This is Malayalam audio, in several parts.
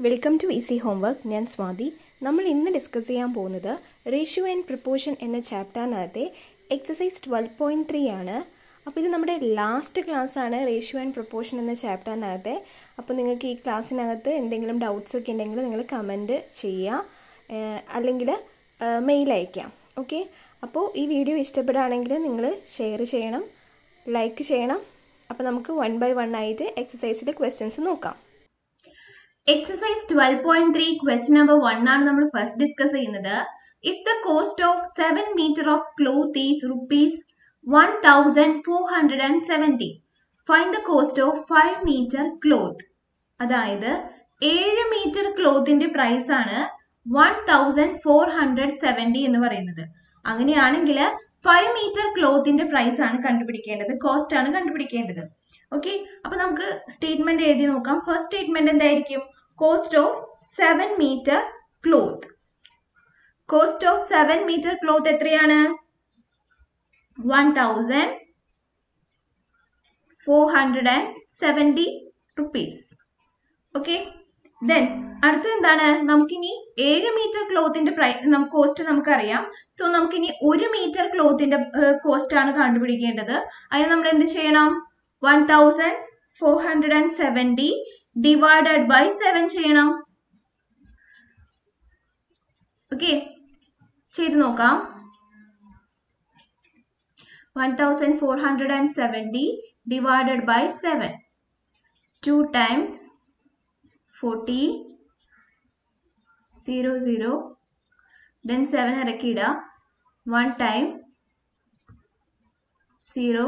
Welcome to easy homework. ഞാൻ സ്വാതി. നമ്മൾ ഇന്ന് ഡിസ്കസ് ചെയ്യാൻ പോകുന്നത് റേഷ്യോ ആൻഡ് പ്രപ്പോർഷൻ എന്ന ചാപ്റ്ററിനകത്തെ എക്സസൈസ് 12.3 ആണ്. അപ്പോൾ ഇത് നമ്മുടെ ലാസ്റ്റ് ക്ലാസ്സാണ് റേഷ്യോ ആൻഡ് പ്രപ്പോർഷൻ എന്ന ചാപ്റ്ററിനകത്തെ. അപ്പോൾ നിങ്ങൾക്ക് ഈ ക്ലാസ്സിനകത്ത് എന്തെങ്കിലും ഡൗട്ട്സ് ഒക്കെ ഉണ്ടെങ്കിൽ നിങ്ങൾ കമൻറ്റ് ചെയ്യുക, അല്ലെങ്കിൽ മെയിൽ അയയ്ക്കാം. ഓക്കെ, അപ്പോൾ ഈ വീഡിയോ ഇഷ്ടപ്പെടുകയാണെങ്കിൽ നിങ്ങൾ ഷെയർ ചെയ്യണം, ലൈക്ക് ചെയ്യണം. അപ്പോൾ നമുക്ക് 1 by 1 ആയിട്ട് എക്സസൈസിൻ്റെ ക്വസ്റ്റ്യൻസ് നോക്കാം. Exercise 12.3 question number 1 ആണ് നമ്മൾ ഫസ്റ്റ് ഡിസ്കസ് ചെയ്യുന്നത്. If the cost of 7 meter of cloth is rupees 1470, find the cost of 5 meter cloth. അതായത് 7 മീറ്റർ ക്ലോത്തിന്റെ പ്രൈസ് ആണ് 1470 എന്ന് പറയുന്നത്. അങ്ങനെയാണെങ്കിൽ 5 മീറ്റർ ക്ലോത്തിന്റെ പ്രൈസ് ആണ് കണ്ടുപിടിക്കേണ്ടത്, കോസ്റ്റ് ആണ് കണ്ടുപിടിക്കേണ്ടത്. ഓക്കെ, അപ്പൊ നമുക്ക് സ്റ്റേറ്റ്മെന്റ് എഴുതി നോക്കാം. ഫസ്റ്റ് സ്റ്റേറ്റ്മെന്റ് എന്തായിരിക്കും? Cost of 7 metre cloth. Cost of 7 metre cloth എത്രയാണ്? 1470 rupees. ഓക്കെ, ദെൻ അടുത്തത് എന്താണ്? നമുക്കിനി 7 മീറ്റർ ക്ലോത്തിന്റെ കോസ്റ്റ് നമുക്കറിയാം. സോ നമുക്കിനി 1 മീറ്റർ ക്ലോത്തിന്റെ കോസ്റ്റ് ആണ് കണ്ടുപിടിക്കേണ്ടത്. അതിന് നമ്മൾ എന്ത് ചെയ്യണം? 1470 ഡിവൈഡഡ് ബൈ 7 ചെയ്യണം. ഓക്കെ, ചെയ്ത് നോക്കാം. 1470 ഡിവൈഡഡ് ബൈ 7, 2 times 40, 0 0, then 7 ഇറക്കിയിടുക, 1 time 0.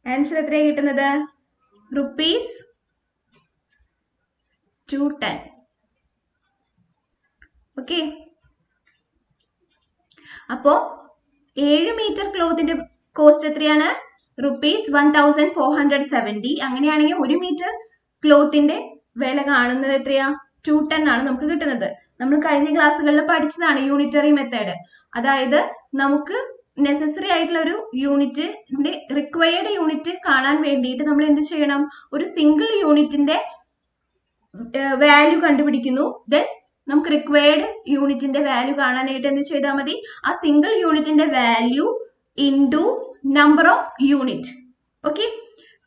ആൻസർ എത്രയാണ് കിട്ടുന്നത്? റുപ്പീസ് 210. ഓക്കെ, അപ്പോ 7 മീറ്റർ ക്ലോത്തിന്റെ കോസ്റ്റ് എത്രയാണ്? റുപ്പീസ് 1470. അങ്ങനെയാണെങ്കിൽ 1 മീറ്റർ ക്ലോത്തിന്റെ വില കാണുന്നത് എത്രയാ? 210 ആണ് നമുക്ക് കിട്ടുന്നത്. നമ്മൾ കഴിഞ്ഞ ക്ലാസ്സുകളിൽ പഠിച്ചതാണ് യൂണിറ്ററി മെത്തേഡ്. അതായത് നമുക്ക് നെസസറി ആയിട്ടുള്ള ഒരു യൂണിറ്റിന്റെ റിക്വയർഡ് യൂണിറ്റ് കാണാൻ വേണ്ടിയിട്ട് നമ്മൾ എന്ത് ചെയ്യണം? ഒരു സിംഗിൾ യൂണിറ്റിന്റെ വാല്യൂ കണ്ടുപിടിക്കുന്നു. ദെൻ നമുക്ക് റിക്വയർഡ് യൂണിറ്റിന്റെ വാല്യൂ കാണാനായിട്ട് എന്ത് ചെയ്താൽ മതി? ആ സിംഗിൾ യൂണിറ്റിന്റെ value into number of unit. Okay,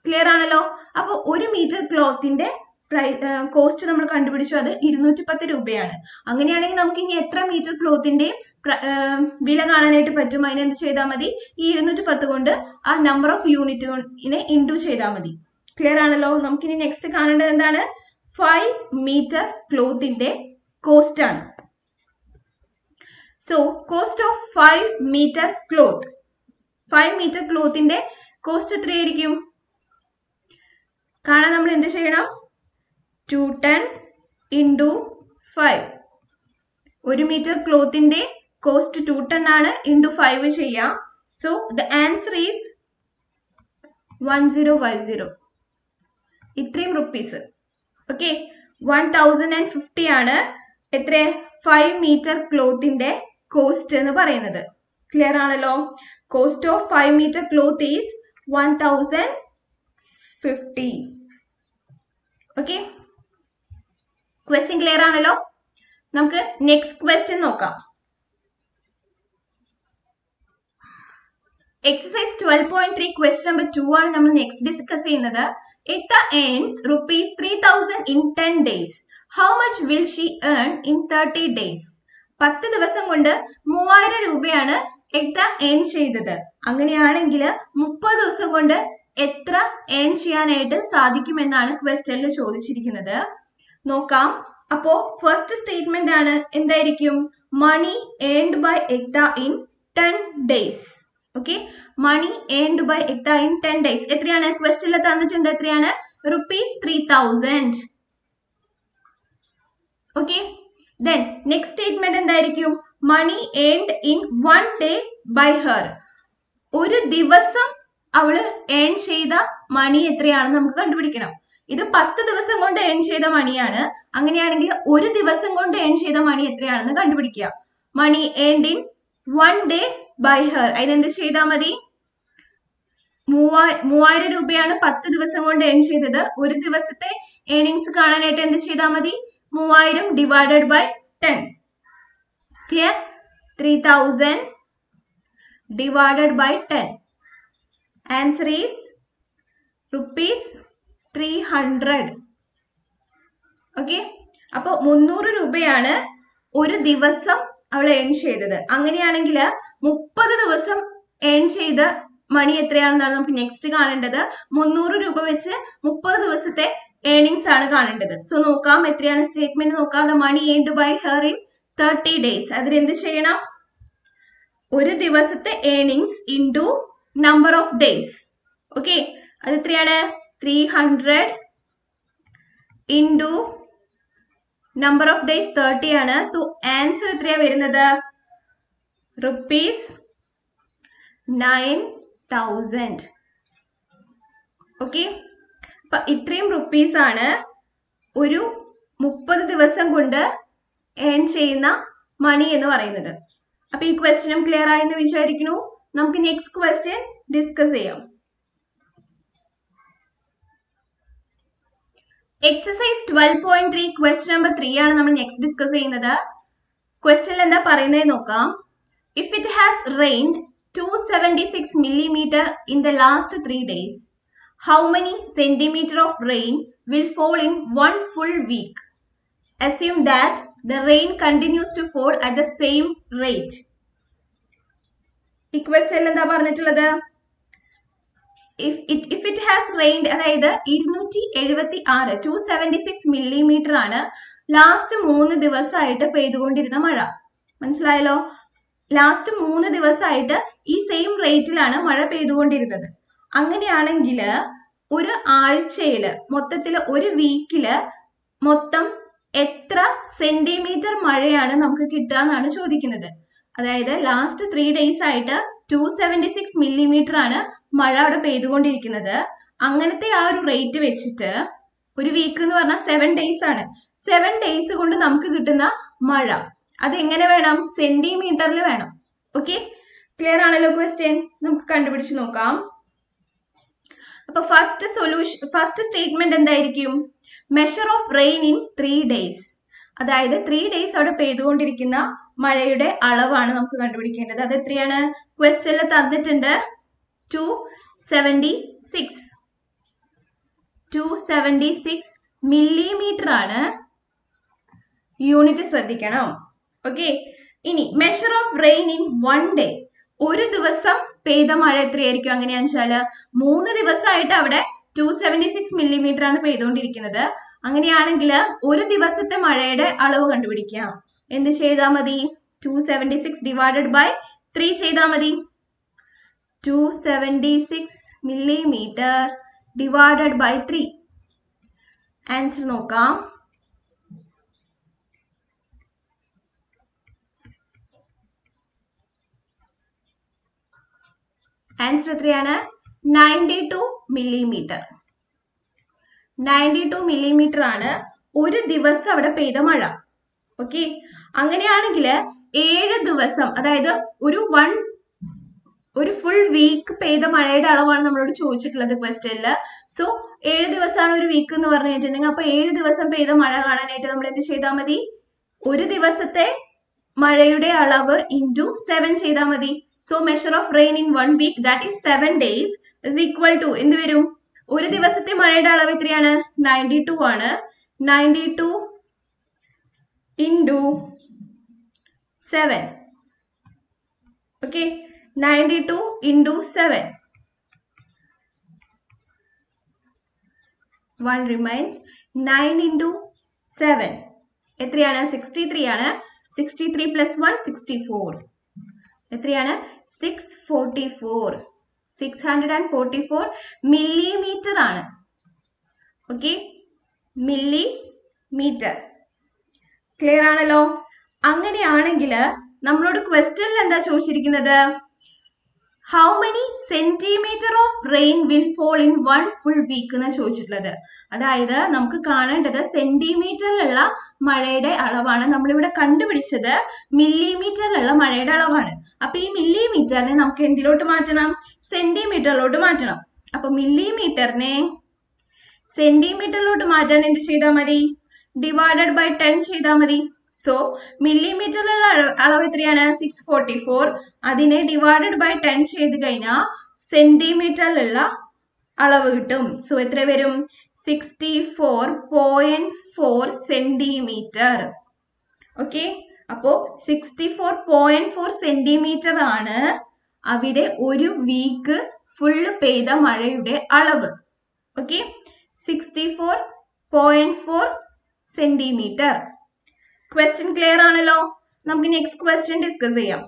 clear ആണല്ലോ? അപ്പോൾ 1 മീറ്റർ ക്ലോത്തിന്റെ കോസ്റ്റ് നമ്മൾ കണ്ടുപിടിച്ചു, അത് 210 രൂപയാണ്. അങ്ങനെയാണെങ്കിൽ നമുക്ക് ഇനി എത്ര മീറ്റർ ക്ലോത്തിന്റെയും വില കാണാനായിട്ട് പറ്റും? അതിനെന്ത് ചെയ്താൽ മതി? ഈ 210 കൊണ്ട് ആ നമ്പർ ഓഫ് യൂണിറ്റിനെ ഇൻഡു ചെയ്താൽ മതി. ക്ലിയർ ആണല്ലോ? നമുക്കിനി നെക്സ്റ്റ് കാണേണ്ടത് എന്താണ്? 5 മീറ്റർ ക്ലോത്തിന്റെ കോസ്റ്റ് ആണ്. So cost of 5 metre cloth. 5 metre ക്ലോത്തിന്റെ കോസ്റ്റ് എത്രയായിരിക്കും കാണാൻ? നമ്മൾ എന്ത് ചെയ്യണം? 210 ഇൻറ്റു 5. 1 മീറ്റർ ക്ലോത്തിന്റെ കോസ്റ്റ് 210 ആണ്, ഇൻറ്റു 5 ചെയ്യാം. So the answer is 1050. ഇത്രയും റുപ്പീസ്. ഓക്കെ, 1050 ആണ് എത്ര? 5 മീറ്റർ ക്ലോത്തിന്റെ കോസ്റ്റ് എന്ന് പറയുന്നത്. ക്ലിയർ ആണല്ലോ? Cost of 5 metre cloth is 1050. Okay, question clear ആണല്ലോ? നമുക്ക് നെക്സ്റ്റ് ക്വസ്റ്റ്യൻ നോക്കാം. എക്സസൈസ് 12.3 ക്വസ്റ്റ്യൻ നമ്പർ 2 ആണ് നമ്മൾ നെക്സ്റ്റ് ഡിസ്കസ് ചെയ്യുന്നത്. Ekta earns rupees 3000 in 10 days. How much will she earn in 30 days? 10 ദിവസം കൊണ്ട് 3000 രൂപയാണ് എക്ത ഏൺ ചെയ്തത്. അങ്ങനെയാണെങ്കിൽ 30 ദിവസം കൊണ്ട് എത്ര ഏൺ ചെയ്യാനായിട്ട് സാധിക്കുമെന്നാണ് ക്വസ്റ്റ്യനിൽ ചോദിച്ചിരിക്കുന്നത്. നോക്കാം. അപ്പോ ഫസ്റ്റ് സ്റ്റേറ്റ്മെന്റ് ആണ് എന്തായിരിക്കും? Money earned by Ekta in 10 days. Okay, money earned by Ekta in 10 days എത്രയാണ്? ക്വസ്റ്റ്യനിൽ തന്നിട്ടുണ്ട്. എത്രയാണ്? Rupees 3000. Okay, then next statement എന്തായിരിക്കും? Money earned in 1 day by her. ഒരു ദിവസം അവള് ഏൺ ചെയ്ത മണി എത്രയാണെന്ന് നമുക്ക് കണ്ടുപിടിക്കണം. ഇത് 10 ദിവസം കൊണ്ട് ഏൺ ചെയ്ത മണിയാണ്. അങ്ങനെയാണെങ്കിൽ ഒരു ദിവസം കൊണ്ട് ഏൺ ചെയ്ത മണി എത്രയാണെന്ന് കണ്ടുപിടിക്കുക. Money earned in 1 day by her. അതിനെന്ത് ചെയ്താൽ മതി? 3000 രൂപയാണ് 10 ദിവസം കൊണ്ട് ഏൺ ചെയ്തത്. ഒരു ദിവസത്തെ ഏണിങ്സ് കാണാനായിട്ട് എന്ത് ചെയ്താൽ മതി? 3000 divided by 10. Clear? 3000 divided by 10. Answer is rupees 300. Okay. അപ്പോൾ 300 രൂപയാണ് ഒരു ദിവസം അവൾ ഏൺ ചെയ്തത്. അങ്ങനെയാണെങ്കിൽ 30 ദിവസം ഏൺ ചെയ്ത മണി എത്രയാണെന്നാണ് നമുക്ക് നെക്സ്റ്റ് കാണേണ്ടത്. 300 രൂപ വെച്ച് 30 ദിവസത്തെ ഏണിങ്സ് ആണ് കാണേണ്ടത്. സോ നോക്കാം എത്രയാണ് സ്റ്റേറ്റ്മെന്റ് നോക്കാം. The money earned by her in 30 days. അതിൽ എന്ത് ചെയ്യണം? ഒരു ദിവസത്തെ earnings into number of days. Okay, അത് എത്രയാണ്? 300 ഇൻടു നമ്പർ ഓഫ് ഡേയ്സ് 30 ആണ്. സോ ആൻസർ എത്രയാ വരുന്നത്? ₹9,000. ഓക്കെ, അപ്പൊ ഇത്രയും റുപ്പീസ് ആണ് ഒരു 30 ദിവസം കൊണ്ട് ഏൺ ചെയ്യുന്ന മണി എന്ന് പറയുന്നത്. അപ്പൊ ഈ ക്വസ്റ്റ്യനും ക്ലിയർ ആയെന്ന് വിചാരിക്കുന്നു. നമുക്ക് നെക്സ്റ്റ് ക്വസ്റ്റ്യൻ ഡിസ്കസ് ചെയ്യാം. എക്സസൈസ് 12.3 ക്വസ്റ്റ്യൻ നമ്പർ 3 ആണ് നമ്മൾ നെക്സ്റ്റ് ഡിസ്കസ് ചെയ്യുന്നത്. ക്വസ്റ്റ്യനിൽ എന്താ പറയുന്നത് നോക്കാം. If it has rained 276 millimeter in the last 3 days, how many centimeter of rain will fall in one full week? Assume that the rain continues to fall at the same rate. ഈ ക്വസ്റ്റ്യനിൽ എന്താ പറഞ്ഞിട്ടുള്ളത്? if it has rained, അതായത് 276 millimeter ആണ് ലാസ്റ്റ് 3 ദിവസമായിട്ട് പെയ്തുകൊണ്ടിരുന്ന മഴ. മനസ്സിലായല്ലോ? ലാസ്റ്റ് 3 ദിവസമായിട്ട് ഈ സെയിം റേറ്റിലാണ് മഴ പെയ്തുകൊണ്ടിരുന്നത്. അങ്ങനെയാണെങ്കിൽ ഒരു ആഴ്ചയില് മൊത്തത്തിൽ ഒരു വീക്കില് മൊത്തം എത്ര സെന്റിമീറ്റർ മഴയാണ് നമുക്ക് കിട്ടുക എന്നാണ് ചോദിക്കുന്നത്. അതായത് ലാസ്റ്റ് 3 ഡേയ്സ് ആയിട്ട് 276 millimeter ആണ് മഴ അവിടെ പെയ്തുകൊണ്ടിരിക്കുന്നത്. അങ്ങനത്തെ ആ ഒരു റേറ്റ് വെച്ചിട്ട് ഒരു വീക്ക് എന്ന് പറഞ്ഞാൽ 7 ഡേയ്സ് ആണ്. 7 ഡേയ്സ് കൊണ്ട് നമുക്ക് കിട്ടുന്ന മഴ അതെങ്ങനെ വേണം? സെന്റിമീറ്ററിൽ വേണം. ഓക്കെ, ക്ലിയർ ആണല്ലോ ക്വസ്റ്റ്യൻ? നമുക്ക് കണ്ടുപിടിച്ച് നോക്കാം. അപ്പൊ ഫസ്റ്റ് സ്റ്റേറ്റ്മെന്റ് എന്തായിരിക്കും? Measure of rain in 3 days. അതായത് 3 ഡേയ്സ് അവിടെ പെയ്തുകൊണ്ടിരിക്കുന്ന മഴയുടെ അളവാണ് നമുക്ക് കണ്ടുപിടിക്കേണ്ടത്. അത് എത്രയാണ്? ക്വസ്റ്റ്യനിൽ തന്നിട്ടുണ്ട് 276 millimeter ആണ്. യൂണിറ്റ് ശ്രദ്ധിക്കണം. ഓക്കെ, ഇനി measure of rain in 1 day. ഒരു ദിവസം പെയ്ത മഴ എത്രയായിരിക്കും? അങ്ങനെയാണെന്ന് വെച്ചാല് 3 ദിവസമായിട്ട് അവിടെ 276 millimeter ആണ് പെയ്തുകൊണ്ടിരിക്കുന്നത്. അങ്ങനെയാണെങ്കിൽ ഒരു ദിവസത്തെ മഴയുടെ അളവ് കണ്ടുപിടിക്കാം. എന്ത് ചെയ്താൽ മതി? 276 divided by 3 ചെയ്താൽ മതി. 276 millimeter divided by 3. ആൻസർ നോക്കാം. ആൻസർ എത്രയാണ്? 92 millimeter. 92 millimeter ആണ് ഒരു ദിവസം അവിടെ പെയ്ത മഴ. ഓക്കെ, അങ്ങനെയാണെങ്കിൽ 7 ദിവസം, അതായത് ഒരു ഫുൾ വീക്ക് പെയ്ത മഴയുടെ അളവാണ് നമ്മളോട് ചോദിച്ചിട്ടുള്ളത് ക്വസ്റ്റ്യനില്. സോ 7 ദിവസമാണ് ഒരു വീക്ക് എന്ന് പറഞ്ഞിട്ടുണ്ടെങ്കിൽ അപ്പൊ 7 ദിവസം പെയ്ത മഴ കാണാനായിട്ട് നമ്മൾ എന്ത് ചെയ്താൽ മതി? ഒരു ദിവസത്തെ മഴയുടെ അളവ് ഇൻറ്റു 7 ചെയ്താൽ മതി. So measure of rain in 1 week, that is 7 days, is equal to എന്ത് വരും? ഒരു ദിവസത്തെ മഴയുടെ അളവ് എത്രയാണ്? 92 ആണ്. 92 into 7. Okay, 92 into 7. 1 remains. 9 into 7 എത്രയാണ്? 63 ആണ്. 63 പ്ലസ് 1 64. എത്രയാണ്? 644. 644 millimeter ആണ്. Okay, millimeter. ക്ലിയർ ആണല്ലോ? അങ്ങനെയാണെങ്കിൽ നമ്മളോട് ക്വസ്റ്റ്യനിൽ എന്താ ചോദിച്ചിരിക്കുന്നത്? How many centimetre of rain will fall in 1 full week എന്ന് ചോദിച്ചിട്ടുള്ളത്. അതായത് നമുക്ക് കാണേണ്ടത് സെന്റിമീറ്ററിലുള്ള മഴയുടെ അളവാണ്. നമ്മളിവിടെ കണ്ടുപിടിച്ചത് മില്ലിമീറ്ററിലുള്ള മഴയുടെ അളവാണ്. അപ്പൊ ഈ മില്ലിമീറ്ററിനെ നമുക്ക് എന്തിലോട്ട് മാറ്റണം? സെന്റിമീറ്ററിലോട്ട് മാറ്റണം. അപ്പൊ മില്ലിമീറ്ററിനെ സെന്റിമീറ്ററിലോട്ട് മാറ്റാൻ എന്ത് ചെയ്താൽ മതി? ഡിവൈഡഡ് ബൈ 10 ചെയ്താൽ മതി. സോ മില്ലിമീറ്ററിലുള്ള അളവ് എത്രയാണ്? 644. അതിനെ ഡിവൈഡഡ് ബൈ 10 ചെയ്ത് കഴിഞ്ഞാൽ സെന്റിമീറ്ററിലുള്ള അളവ് കിട്ടും. സോ എത്ര വരും? 64.4 സെന്റിമീറ്റർ. ഓക്കെ, അപ്പോ 64.4 സെന്റിമീറ്റർ ആണ് അവിടെ ഒരു വീക്ക് ഫുള്ള് പെയ്ത മഴയുടെ അളവ്. Okay, 64.4 centimetre. ക്വസ്റ്റ്യൻ ക്ലിയർ ആണല്ലോ? നമുക്ക് നെക്സ്റ്റ് ക്വസ്റ്റ്യൻ ഡിസ്കസ് ചെയ്യാം.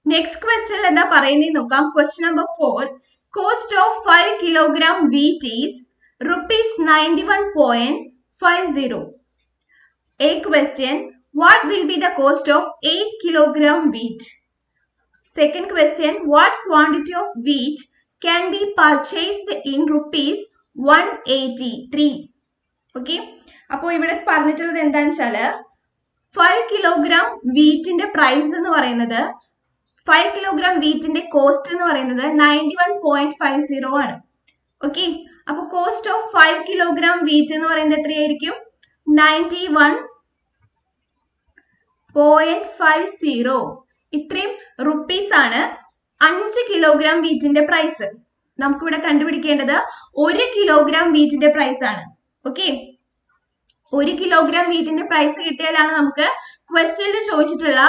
നെക്സ്റ്റ് ക്വസ്റ്റ്യൻ എന്താ പറയുന്നത് നോക്കാം. Question number 4. Cost of 5 kilogram wheat is ₹91.50. A question, what will be the cost of 8 kilogram wheat? Second question, what quantity of wheat can be purchased in ₹183? Okay, അപ്പോൾ ഇവിടെ പറഞ്ഞിട്ടുള്ളത് എന്താണെന്ന് വെച്ചാൽ 5 കിലോഗ്രാം വീറ്റിന്റെ പ്രൈസ് എന്ന് പറയുന്നത് 5 കിലോഗ്രാം വീറ്റിന്റെ കോസ്റ്റ് എന്ന് പറയുന്നത് 91.50 ആണ്. ഓക്കെ, അപ്പൊ കോസ്റ്റ് ഓഫ് 5 കിലോഗ്രാം വീറ്റ് എന്ന് പറയുന്നത് എത്രയായിരിക്കും? 91.50. ഇത്രയും റുപ്പീസ് ആണ് 5 കിലോഗ്രാം വീറ്റിന്റെ പ്രൈസ്. നമുക്കിവിടെ കണ്ടുപിടിക്കേണ്ടത് 1 കിലോഗ്രാം വീറ്റിന്റെ പ്രൈസ് ആണ്. ഓക്കെ, 1 കിലോഗ്രാം വീറ്റിന്റെ പ്രൈസ് കിട്ടിയാലാണ് നമുക്ക് ക്വസ്റ്റ്യനിൽ ചോദിച്ചിട്ടുള്ള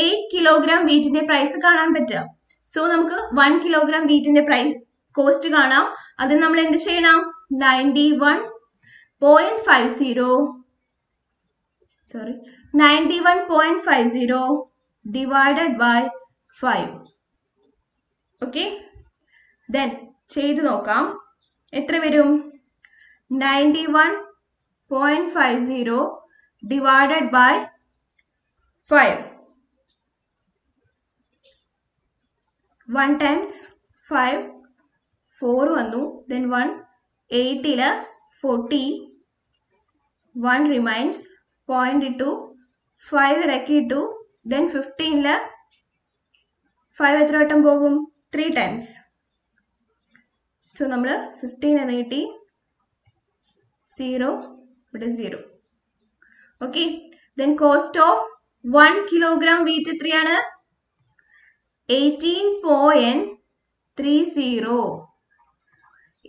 8 കിലോഗ്രാം വീറ്റിന്റെ പ്രൈസ് കാണാൻ പറ്റുക. സോ നമുക്ക് 1 കിലോഗ്രാം വീറ്റിന്റെ പ്രൈസ് കോസ്റ്റ് കാണാം. അത് നമ്മൾ എന്ത് ചെയ്യണം? 91.50 ഡിവൈഡഡ് ബൈ 5. ഓക്കെ, ദെൻ ചെയ്ത് നോക്കാം. എത്ര വരും? 91.50 divided by 5. 1 times 5 4 വന്നു. Then 1 8 40. 1 remains. 0.2 5 ഇറക്കിയിട്ടു. Then 15 5 എത്ര വട്ടം പോകും? 3 times. സോ നമ്മൾ 15 എന്ന് കിട്ടി. 0 ഇവിടെ 0. Okay, then cost of 1 kilogram wheat എത്രയാണ്? 18.30.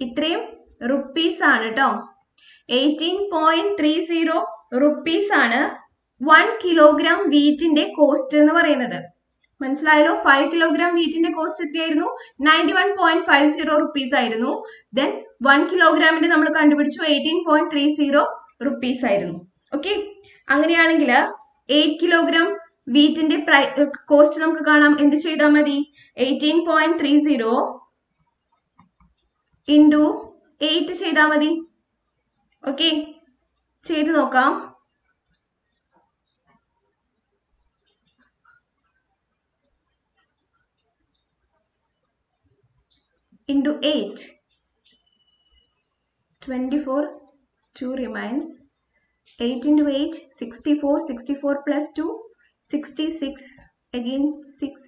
ഇത്രയും റുപ്പീസ് ആണ് കേട്ടോ. 18.30 റുപ്പീസ് ആണ് 1 കിലോഗ്രാം വീറ്റിന്റെ കോസ്റ്റ് എന്ന് പറയുന്നത്. മനസ്സിലായല്ലോ? 5 കിലോഗ്രാം വീറ്റിന്റെ കോസ്റ്റ് എത്രയായിരുന്നു? 91.50 റുപ്പീസ് ആയിരുന്നു. ദെൻ 1 കിലോഗ്രാമിന്റെ നമ്മൾ കണ്ടുപിടിച്ചു 18.30 റുപ്പീസ് ആയിരുന്നു. ഓക്കെ, അങ്ങനെയാണെങ്കിൽ 8 കിലോഗ്രാം വീറ്റിന്റെ കോസ്റ്റ് നമുക്ക് കാണാം. എന്ത് ചെയ്താൽ മതി? 18.30 ഇൻറ്റു 8 ചെയ്താൽ മതി. ഓക്കെ, ചെയ്ത് നോക്കാം. Into 8, 24, 2 remains. 8 into 8, 64, 64 plus 2, 66, again 6.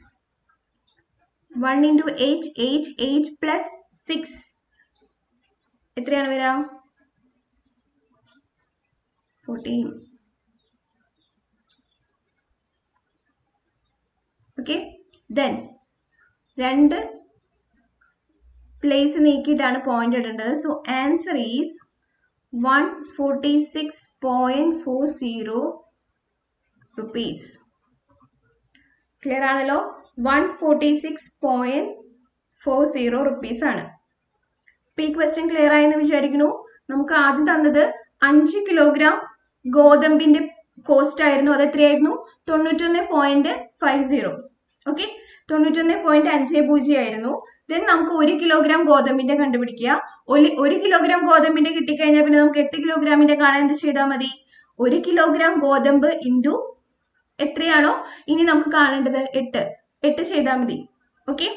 1 into 8, 8, 8 plus 6. എത്രയാണ് വരിക? 14. Okay, then 2 പ്ലേസ് നീക്കിയിട്ടാണ് പോയിന്റ് ഇടേണ്ടത്. So answer is 146.40 rupees. Clear ആണല്ലോ? 146.40 റുപ്പീസ് ആണ്. ഈ ക്വസ്റ്റ്യൻ ക്ലിയർ ആയെന്ന് വിചാരിക്കുന്നു. നമുക്ക് ആദ്യം തന്നത് 5 കിലോഗ്രാം ഗോതമ്പിന്റെ കോസ്റ്റ് ആയിരുന്നു. അത് എത്രയായിരുന്നു? 91.50. ഓക്കെ, 91.50 ആയിരുന്നു. ദെൻ നമുക്ക് 1 കിലോഗ്രാം ഗോതമ്പിന്റെ കണ്ടുപിടിക്കുക. 1 കിലോഗ്രാം ഗോതമ്പിന്റെ കിട്ടിക്കഴിഞ്ഞാൽ പിന്നെ നമുക്ക് 8 കിലോഗ്രാമിന്റെ കാണാൻ എന്ത് ചെയ്താൽ മതി? 1 കിലോഗ്രാം ഗോതമ്പ് ഇൻറ്റു എത്രയാണോ ഇനി നമുക്ക് കാണേണ്ടത് 8 ചെയ്താൽ മതി. ഓക്കെ,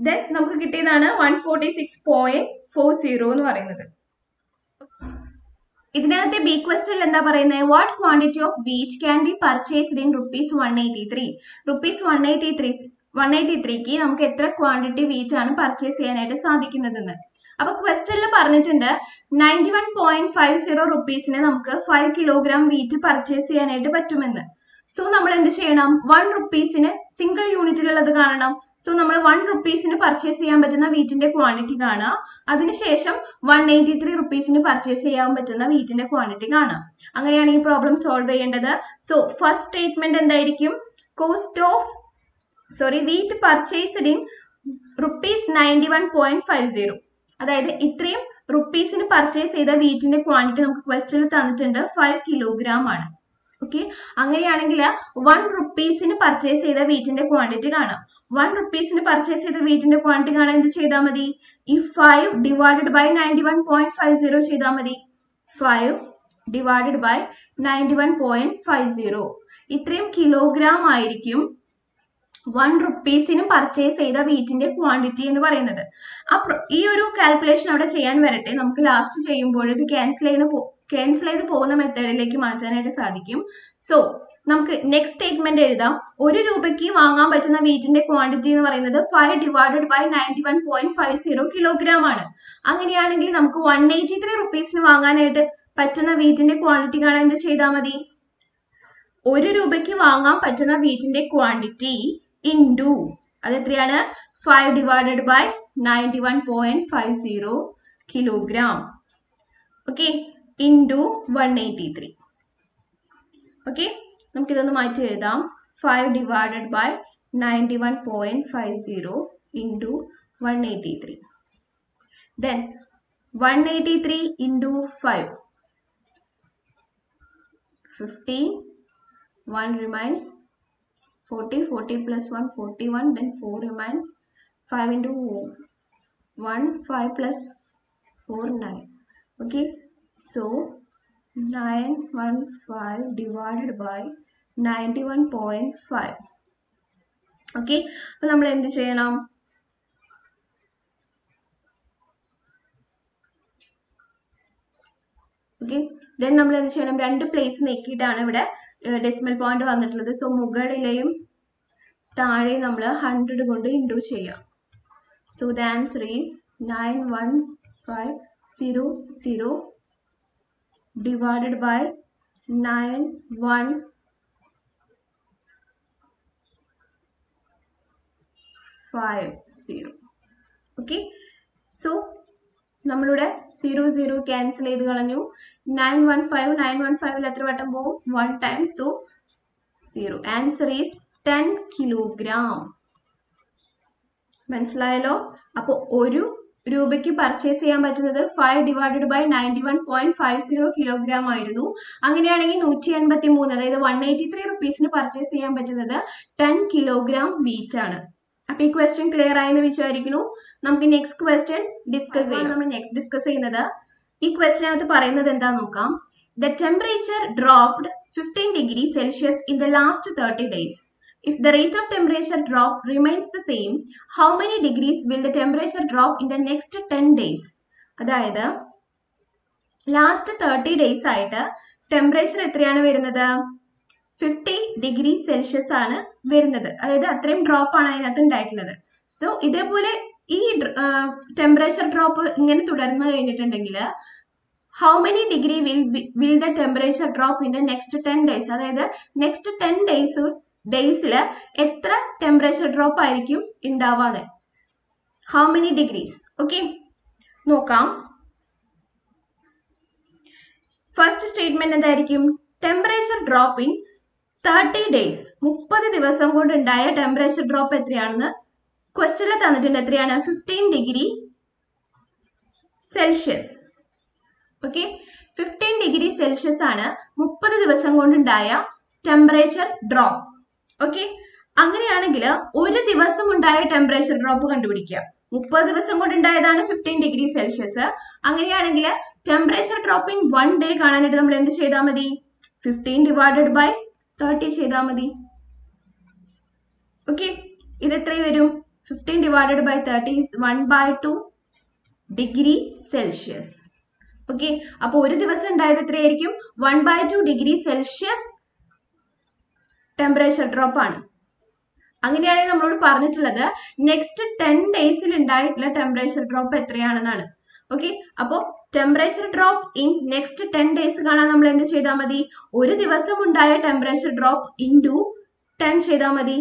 ദെൻ നമുക്ക് കിട്ടിയതാണ് 146.40 എന്ന് പറയുന്നത്. ഇതിനകത്തെ ബി ക്വസ്റ്റ്യനിൽ എന്താ പറയുന്നത്? What quantity of wheat can be purchased in rupees 183? Rupees 183ക്ക് നമുക്ക് എത്ര ക്വാണ്ടിറ്റി വീറ്റ് ആണ് പർച്ചേസ് ചെയ്യാനായിട്ട് സാധിക്കുന്നതെന്ന്. അപ്പൊ ക്വസ്റ്റ്യനിൽ പറഞ്ഞിട്ടുണ്ട് 91.50 റുപ്പീസിന് നമുക്ക് 5 കിലോഗ്രാം വീറ്റ് പർച്ചേസ് ചെയ്യാനായിട്ട് പറ്റുമെന്ന്. സോ നമ്മൾ എന്ത് ചെയ്യണം? 1 റുപ്പീസിന് സിംഗിൾ യൂണിറ്റിലുള്ളത് കാണണം. സോ നമ്മൾ 1 റുപ്പീസിന് പർച്ചേസ് ചെയ്യാൻ പറ്റുന്ന വീറ്റിന്റെ ക്വാണ്ടിറ്റി കാണുക. അതിനുശേഷം 183 റുപ്പീസിന് പർച്ചേസ് ചെയ്യാൻ പറ്റുന്ന വീറ്റിന്റെ ക്വാണ്ടിറ്റി കാണാം. അങ്ങനെയാണ് ഈ പ്രോബ്ലം സോൾവ് ചെയ്യേണ്ടത്. സോ ഫസ്റ്റ് സ്റ്റേറ്റ്മെന്റ് എന്തായിരിക്കും? Wheat purchased in rupees 91.50. അതായത് ഇത്രയും റുപ്പീസിന് പർച്ചേസ് ചെയ്ത വീറ്റിന്റെ ക്വാണ്ടിറ്റി നമുക്ക് ക്വസ്റ്റ്യനിൽ തന്നിട്ടുണ്ട് 5 കിലോഗ്രാം ആണ്. ഓക്കെ, അങ്ങനെയാണെങ്കിൽ 1 റുപ്പീസിന് പർച്ചേസ് ചെയ്ത വീറ്റിന്റെ ക്വാണ്ടിറ്റി കാണാം. 1 റുപ്പീസിന് പർച്ചേസ് ചെയ്ത വീറ്റിന്റെ ക്വാണ്ടിറ്റി കാണാൻ എന്ത് ചെയ്താൽ മതി? ഈ 5 ഡിവൈഡഡ് ബൈ 91.50 ചെയ്താൽ മതി. 5 ഡിവൈഡഡ് ബൈ 91.50 ഇത്രയും കിലോഗ്രാം ആയിരിക്കും 1 റുപ്പീസിന് പർച്ചേസ് ചെയ്ത വീറ്റിന്റെ ക്വാണ്ടിറ്റി എന്ന് പറയുന്നത്. ഈ ഒരു കാൽക്കുലേഷൻ അവിടെ ചെയ്യാൻ വരട്ടെ. നമുക്ക് ലാസ്റ്റ് ചെയ്യുമ്പോൾ ഇത് ക്യാൻസൽ ചെയ്ത് പോകുന്ന മെത്തേഡിലേക്ക് മാറ്റാനായിട്ട് സാധിക്കും. സോ നമുക്ക് നെക്സ്റ്റ് സ്റ്റേറ്റ്മെന്റ് എഴുതാം. 1 രൂപയ്ക്ക് വാങ്ങാൻ പറ്റുന്ന വീറ്റിന്റെ ക്വാണ്ടിറ്റി എന്ന് പറയുന്നത് 5 ഡിവൈഡഡ് ബൈ 91.50 കിലോഗ്രാം ആണ്. അങ്ങനെയാണെങ്കിൽ നമുക്ക് 183 റുപ്പീസിന് വാങ്ങാനായിട്ട് പറ്റുന്ന വീറ്റിന്റെ ക്വാണ്ടിറ്റി കാണാൻ എന്ത് ചെയ്താൽ മതി? 1 രൂപയ്ക്ക് വാങ്ങാൻ പറ്റുന്ന വീറ്റിന്റെ ക്വാണ്ടിറ്റി ഇൻറ്റു അത് എത്രയാണ്? 5 divided by 91.50 kilogram. Okay, into 183. Okay, നമുക്കിതൊന്ന് മാറ്റി എഴുതാം. 5 divided by 91.50 into 183. Then 183 into 5 50. 1 remains 40 plus 1 41, then 4 remains. 5 into 1 5 plus 4 9. Okay, so 915 divided by 91.5. Okay, അപ്പൊ നമ്മൾ എന്ത് ചെയ്യണം? ഓക്കെ, ദെൻ നമ്മൾ എന്ത് ചെയ്യണം? 2 പ്ലേസ് നീക്കിയിട്ടാണ് ഇവിടെ ഡെസിമൽ പോയിന്റ് വന്നിട്ടുള്ളത്. സോ മുകളിലെയും താഴെയും നമ്മൾ 100 കൊണ്ട് ഇൻറ്റു ചെയ്യാം. So the answer is 91500 divided by 9150. Okay, so നമ്മളിവിടെ 0 ക്യാൻസൽ ചെയ്ത് കളഞ്ഞു. 915 എത്ര വട്ടം പോകും? 1 time. So 0. Answer is 10 kilogram. മനസ്സിലായല്ലോ? അപ്പോൾ 1 രൂപയ്ക്ക് പർച്ചേസ് ചെയ്യാൻ പറ്റുന്നത് 5 ഡിവൈഡഡ് ബൈ 91.50 കിലോഗ്രാം ആയിരുന്നു. അങ്ങനെയാണെങ്കിൽ 183, അതായത് 183 റുപ്പീസിന് പർച്ചേസ് ചെയ്യാൻ പറ്റുന്നത് 10 കിലോഗ്രാം വീറ്റ് ആണ്. അപ്പൊ ഈ ക്വസ്റ്റ്യൻ ക്ലിയർ ആയെന്ന് വിചാരിക്കുന്നു. നമുക്ക് നെക്സ്റ്റ് ക്വസ്റ്റ്യൻ ഡിസ്കസ് ചെയ്യാം. നമ്മൾ നെക്സ്റ്റ് ഡിസ്കസ് ചെയ്യുന്നത് ഈ ക്വസ്റ്റ്യനകത്ത് പറയുന്നത് എന്താ നോക്കാം. The temperature dropped 15 degree Celsius in the last 30 days. If the rate of temperature drop remains the same, how many degrees will the temperature drop in the next 10 days? അതായത് ലാസ്റ്റ് 30 days ആയിട്ട് ടെമ്പറേച്ചർ എത്രയാണ് വരുന്നത്? 50 degree Celsius ആണ് വരുന്നത്. അതായത് അത്രയും ഡ്രോപ്പ് ആണ് അതിനകത്ത് ഉണ്ടായിട്ടുള്ളത്. സോ ഇതേപോലെ ഈ ടെമ്പറേച്ചർ ഡ്രോപ്പ് ഇങ്ങനെ തുടർന്ന് കഴിഞ്ഞിട്ടുണ്ടെങ്കിൽ how many degree will the temperature drop in the next 10 days? അതായത് നെക്സ്റ്റ് 10 ഡേയ്സിൽ എത്ര ടെമ്പറേച്ചർ ഡ്രോപ്പ് ആയിരിക്കും ഉണ്ടാവാതെ? how many degrees? ഓക്കെ, നോക്കാം. ഫസ്റ്റ് സ്റ്റേറ്റ്മെന്റ് എന്തായിരിക്കും? ടെമ്പറേച്ചർ ഡ്രോപ്പ് ഇൻ 30 days, 30 ദിവസം കൊണ്ട് ഉണ്ടായ ടെമ്പറേച്ചർ ഡ്രോപ്പ് എത്രയാണെന്ന് ക്വസ്റ്റ്യനിൽ തന്നിട്ടുണ്ട്. എത്രയാണ്? 15 degree Celsius. Okay, 15 degree Celsius ആണ് 30 ദിവസം കൊണ്ടുണ്ടായ ടെമ്പറേച്ചർ ഡ്രോപ്പ്. ഓക്കെ, അങ്ങനെയാണെങ്കിൽ ഒരു ദിവസം ഉണ്ടായ ടെമ്പറേച്ചർ ഡ്രോപ്പ് കണ്ടുപിടിക്കുക. 30 ദിവസം കൊണ്ടുണ്ടായതാണ് 15 degree Celsius. അങ്ങനെയാണെങ്കിൽ ടെമ്പറേച്ചർ ഡ്രോപ്പ് ഇൻ 1 day കാണാനായിട്ട് നമ്മൾ എന്ത് ചെയ്താൽ മതി? 15 ഡിവൈഡഡ് ബൈ 30 ചെയ്താൽ മതി. ഓക്കെ, ഇത് എത്ര വരും? 15 divided by 30 is 1/2 degree Celsius. Okay, അപ്പൊ ഒരു ദിവസം ഉണ്ടായത് എത്രയായിരിക്കും? 1/2 ഡിഗ്രി സെൽഷ്യസ് ടെമ്പറേച്ചർ ഡ്രോപ്പ് ആണ്. അങ്ങനെയാണെങ്കിൽ നമ്മളോട് പറഞ്ഞിട്ടുള്ളത് നെക്സ്റ്റ് 10 ഡേയ്സിൽ ഉണ്ടായിട്ടുള്ള ടെമ്പറേച്ചർ ഡ്രോപ്പ് എത്രയാണെന്നാണ്. ഓക്കെ, അപ്പോൾ temperature drop in next 10 days കാണാൻ നമ്മൾ എന്ത് ചെയ്താൽ മതി? ഒരു ദിവസം ഉണ്ടായ ടെമ്പറേച്ചർ ഡ്രോപ്പ് ഇൻറ്റു 10 ചെയ്താൽ മതി.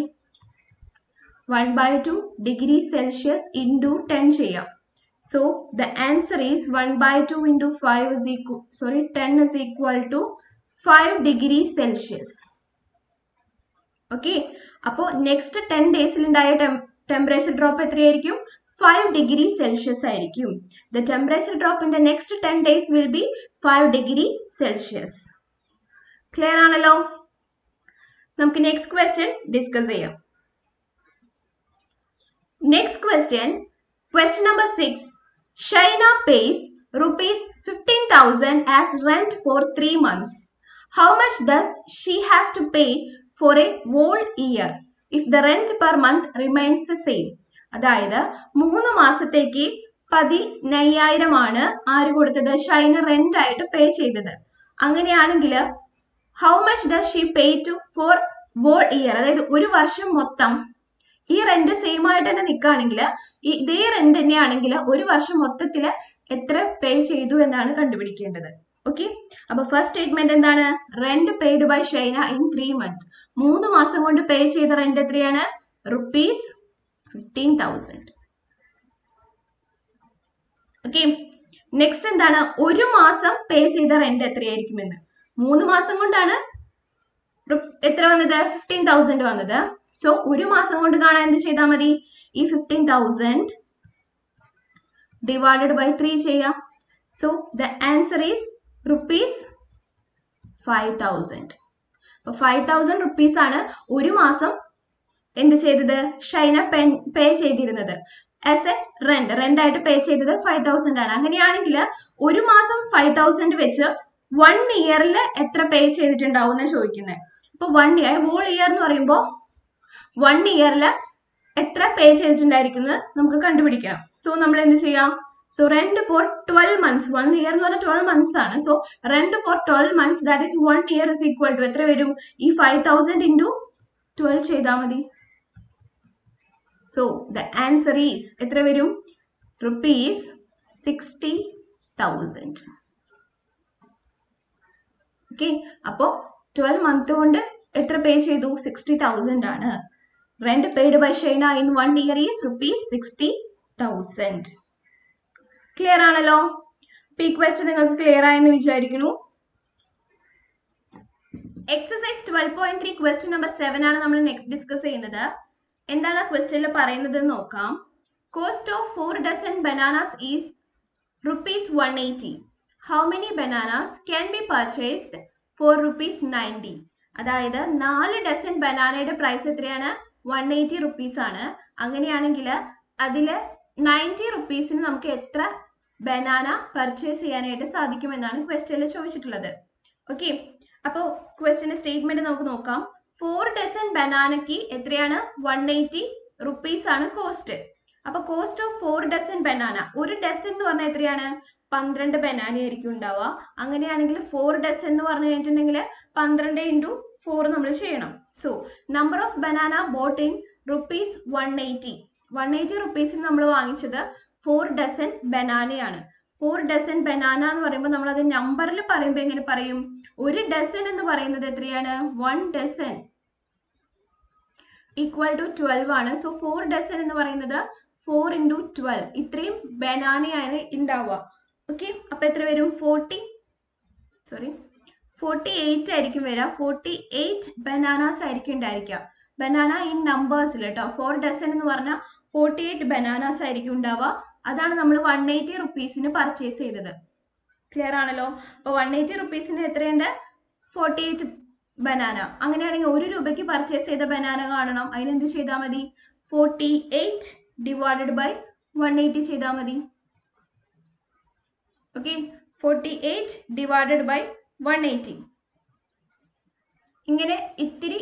1/2 ഡിഗ്രി സെൽഷ്യസ് ഇൻറ്റു 10 ചെയ്യാം. So the answer is 1/2 into 10 is equal to 5 degree Celsius. Okay, അപ്പോൾ നെക്സ്റ്റ് 10 ഡേയ്സിൽ ഉണ്ടായ ടെമ്പറേച്ചർ ഡ്രോപ്പ് എത്രയായിരിക്കും? 5 ഡിഗ്രി സെൽഷ്യസ് ആയിരിക്കും. The temperature drop in the next 10 days will be 5 degree Celsius. Clear ആണല്ലോ? നമുക്ക് നെക്സ്റ്റ് ക്വസ്റ്റ്യൻ ഡിസ്കസ് ചെയ്യാം. Next question number 6. Shaina pays rupees 15,000 as rent for 3 months. How much does she has to pay for a whole year if the rent per month remains the same? അതായത് 3 മാസത്തേക്ക് 19,000 ആണ് ആര് കൊടുത്തത്? ഷൈന റെന്റ് ആയിട്ട് പേ ചെയ്തത്. അങ്ങനെയാണെങ്കിൽ how much does she pay to for whole year, അതായത് ഒരു വർഷം മൊത്തം ഈ റെന്റ് സെയിം ആയിട്ട് തന്നെ നിൽക്കുകയാണെങ്കിൽ, ഇതേ റെന്റ് തന്നെയാണെങ്കിൽ ഒരു വർഷം മൊത്തത്തിൽ എത്ര പേ ചെയ്തു എന്നാണ് കണ്ടുപിടിക്കേണ്ടത്. ഓക്കെ, അപ്പൊ ഫസ്റ്റ് സ്റ്റേറ്റ്മെന്റ് എന്താണ്? Rent paid by Shaina in 3 months. 3 മാസം കൊണ്ട് പേ ചെയ്ത റെന്റ് എത്രയാണ്? rupees 15,000. ഓക്കെ, നെക്സ്റ്റ് എന്താണ്? ഒരു മാസം പേ ചെയ്ത റെന്റ് എത്രയായിരിക്കുമെന്ന്. 3 മാസം കൊണ്ടാണ് എത്ര വന്നത്? 15,000 വന്നത്. സോ ഒരു മാസം കൊണ്ട് കാണാൻ എന്ത് ചെയ്താൽ മതി? ഈ 15,000 ഡിവൈഡഡ് ബൈ 3 ചെയ്യാം. So the answer is rupees 5,000. അപ്പൊ 5,000 rupees ആണ് ഒരു മാസം എന്ത് ചെയ്തത്? ഷൈന പേ ചെയ്തിരുന്നത് ആസ് എ റെന്റ് ആയിട്ട് പേ ചെയ്തത് 5,000 ആണ്. അങ്ങനെയാണെങ്കിൽ ഒരു മാസം 5,000 വെച്ച് 1 ഇയറിൽ എത്ര പേ ചെയ്തിട്ടുണ്ടാവും എന്ന് ചോദിക്കുന്നത്. ഇപ്പൊ 1 ഇയർ, ഹോൾ ഇയർ എന്ന് പറയുമ്പോൾ 1 ഇയറിൽ എത്ര പേ ചെയ്തിട്ടുണ്ടായിരിക്കുന്നത് നമുക്ക് കണ്ടുപിടിക്കണം. സോ നമ്മൾ എന്ത് ചെയ്യാം? So rent for 12 months, 1 year എന്ന് പറഞ്ഞാൽ 12 months ആണ്. So rent for 12 months, that is 1 year is equal to എത്ര വരും? ഈ 5,000 ഇൻറ്റു 12 ചെയ്താൽ മതി. സോ ദ ആൻസർ ഈസ് എത്ര വരും? rupees 60,000. ഓക്കെ, അപ്പോ 12 month കൊണ്ട് എത്ര പേ ചെയ്തു? 60,000 ആണ്. Rent paid by Shaina in 1 year is rupees 60,000. Clear ആണല്ലോ? ഈ ക്വസ്റ്റ്യൻ നിങ്ങൾക്ക് ക്ലിയർ ആയെന്ന് വിചാരിക്കുന്നു. എക്സസൈസ് 12.3 ക്വസ്റ്റ്യൻ നമ്പർ 7 ആണ് നമ്മൾ നെക്സ്റ്റ് ഡിസ്കസ് ചെയ്യുന്നത്. എന്താണ് ആ ക്വസ്റ്റ്യനിൽ പറയുന്നത് നോക്കാം. Cost of 4 dozen bananas is rupees 180. How many bananas can be purchased for rupees 90? അതായത് 4 ഡസൻ ബനാനയുടെ പ്രൈസ് എത്രയാണ്? 180 rupees ആണ്. അങ്ങനെയാണെങ്കിൽ അതിൽ 90 rupeesന് നമുക്ക് എത്ര ബനാന പർച്ചേസ് ചെയ്യാനായിട്ട് സാധിക്കുമെന്നാണ് ക്വസ്റ്റ്യനിൽ ചോദിച്ചിട്ടുള്ളത്. ഓക്കെ, അപ്പോൾ ക്വസ്റ്റ്യൻ്റെ സ്റ്റേറ്റ്മെന്റ് നമുക്ക് നോക്കാം. 4 dozen ബനാനയ്ക്ക് എത്രയാണ്? 180 rupees ആണ് കോസ്റ്റ്. അപ്പൊ കോസ്റ്റ് ഓഫ് 4 dozen ബനാന, ഒരു ഡസൻ എന്ന് പറഞ്ഞാൽ എത്രയാണ്? 12 ബനാന ആയിരിക്കും ഉണ്ടാവുക. അങ്ങനെയാണെങ്കിൽ 4 dozen എന്ന് പറഞ്ഞു കഴിഞ്ഞിട്ടുണ്ടെങ്കിൽ 12 ഇൻറ്റു 4 നമ്മൾ ചെയ്യണം. So number of banana boat in rupees 180. 180 rupeesന് നമ്മൾ വാങ്ങിച്ചത് 4 dozen ബനാനയാണ്. 4 dozen ബനാന എന്ന് പറയുമ്പോൾ നമ്മൾ അത് നമ്പറിൽ പറയുമ്പോൾ എങ്ങനെ പറയും? ഒരു ഡസൻ എന്ന് പറയുന്നത് എത്രയാണ്? 1 dozen ഈക്വൽ ടു 12 ആണ്. സോ 4 dozen എന്ന് പറയുന്നത് 4 ഇൻറ്റു 12, ഇത്രയും ബനാനയാണ് ഉണ്ടാവുക. ഓക്കെ, അപ്പൊ എത്ര വരും? 48 ആയിരിക്കും വരിക. 48 ബനാനാസ് ആയിരിക്കും ഉണ്ടായിരിക്കുക. ബനാന ഇൻ നമ്പേഴ്സിൽ കേട്ടോ. 4 dozen എന്ന് പറഞ്ഞാൽ 48 ബനാനാസ് ആയിരിക്കും ഉണ്ടാവുക. അതാണ് നമ്മൾ 180 rupeesന് പർച്ചേസ് ചെയ്തത്. ക്ലിയർ ആണല്ലോ? അപ്പൊ 180 rupeesന് എത്രയുണ്ട്? 48 ബനാന. അങ്ങനെയാണെങ്കിൽ 1 രൂപയ്ക്ക് പർച്ചേസ് ചെയ്ത ബനാന കാണണം. അതിനെന്ത് ചെയ്താൽ മതി? 48 ഡിവൈഡഡ് ബൈ 180 ചെയ്താൽ മതി. Okay, 48 divided by 180. ഇങ്ങനെ ഇത്തിരി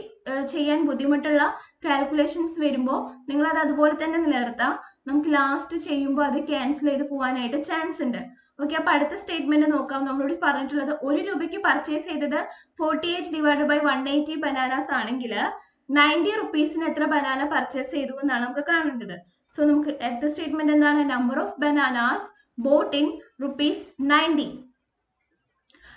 ചെയ്യാൻ ബുദ്ധിമുട്ടുള്ള കാൽക്കുലേഷൻസ് വരുമ്പോൾ നിങ്ങൾ അത് അതുപോലെ തന്നെ നിലനിർത്താം. നമുക്ക് ലാസ്റ്റ് ചെയ്യുമ്പോൾ അത് ക്യാൻസൽ ചെയ്ത് പോകാനായിട്ട് ചാൻസ് ഉണ്ട്. ഓക്കെ, അപ്പൊ അടുത്ത സ്റ്റേറ്റ്മെന്റ് നോക്കാം. നമ്മളോട് പറഞ്ഞിട്ടുള്ളത് 1 രൂപയ്ക്ക് പർച്ചേസ് ചെയ്തത് 48 ഡിവൈഡഡ് ബൈ 180 ബനാനാസ് ആണെങ്കിൽ 90 റുപ്പീസിന് എത്ര ബനാന പർച്ചേസ് ചെയ്തു എന്നാണ് നമുക്ക് കാണേണ്ടത്. സോ നമുക്ക് അടുത്ത സ്റ്റേറ്റ്മെന്റ് എന്താണ്? Number of bananas boat in ₹90.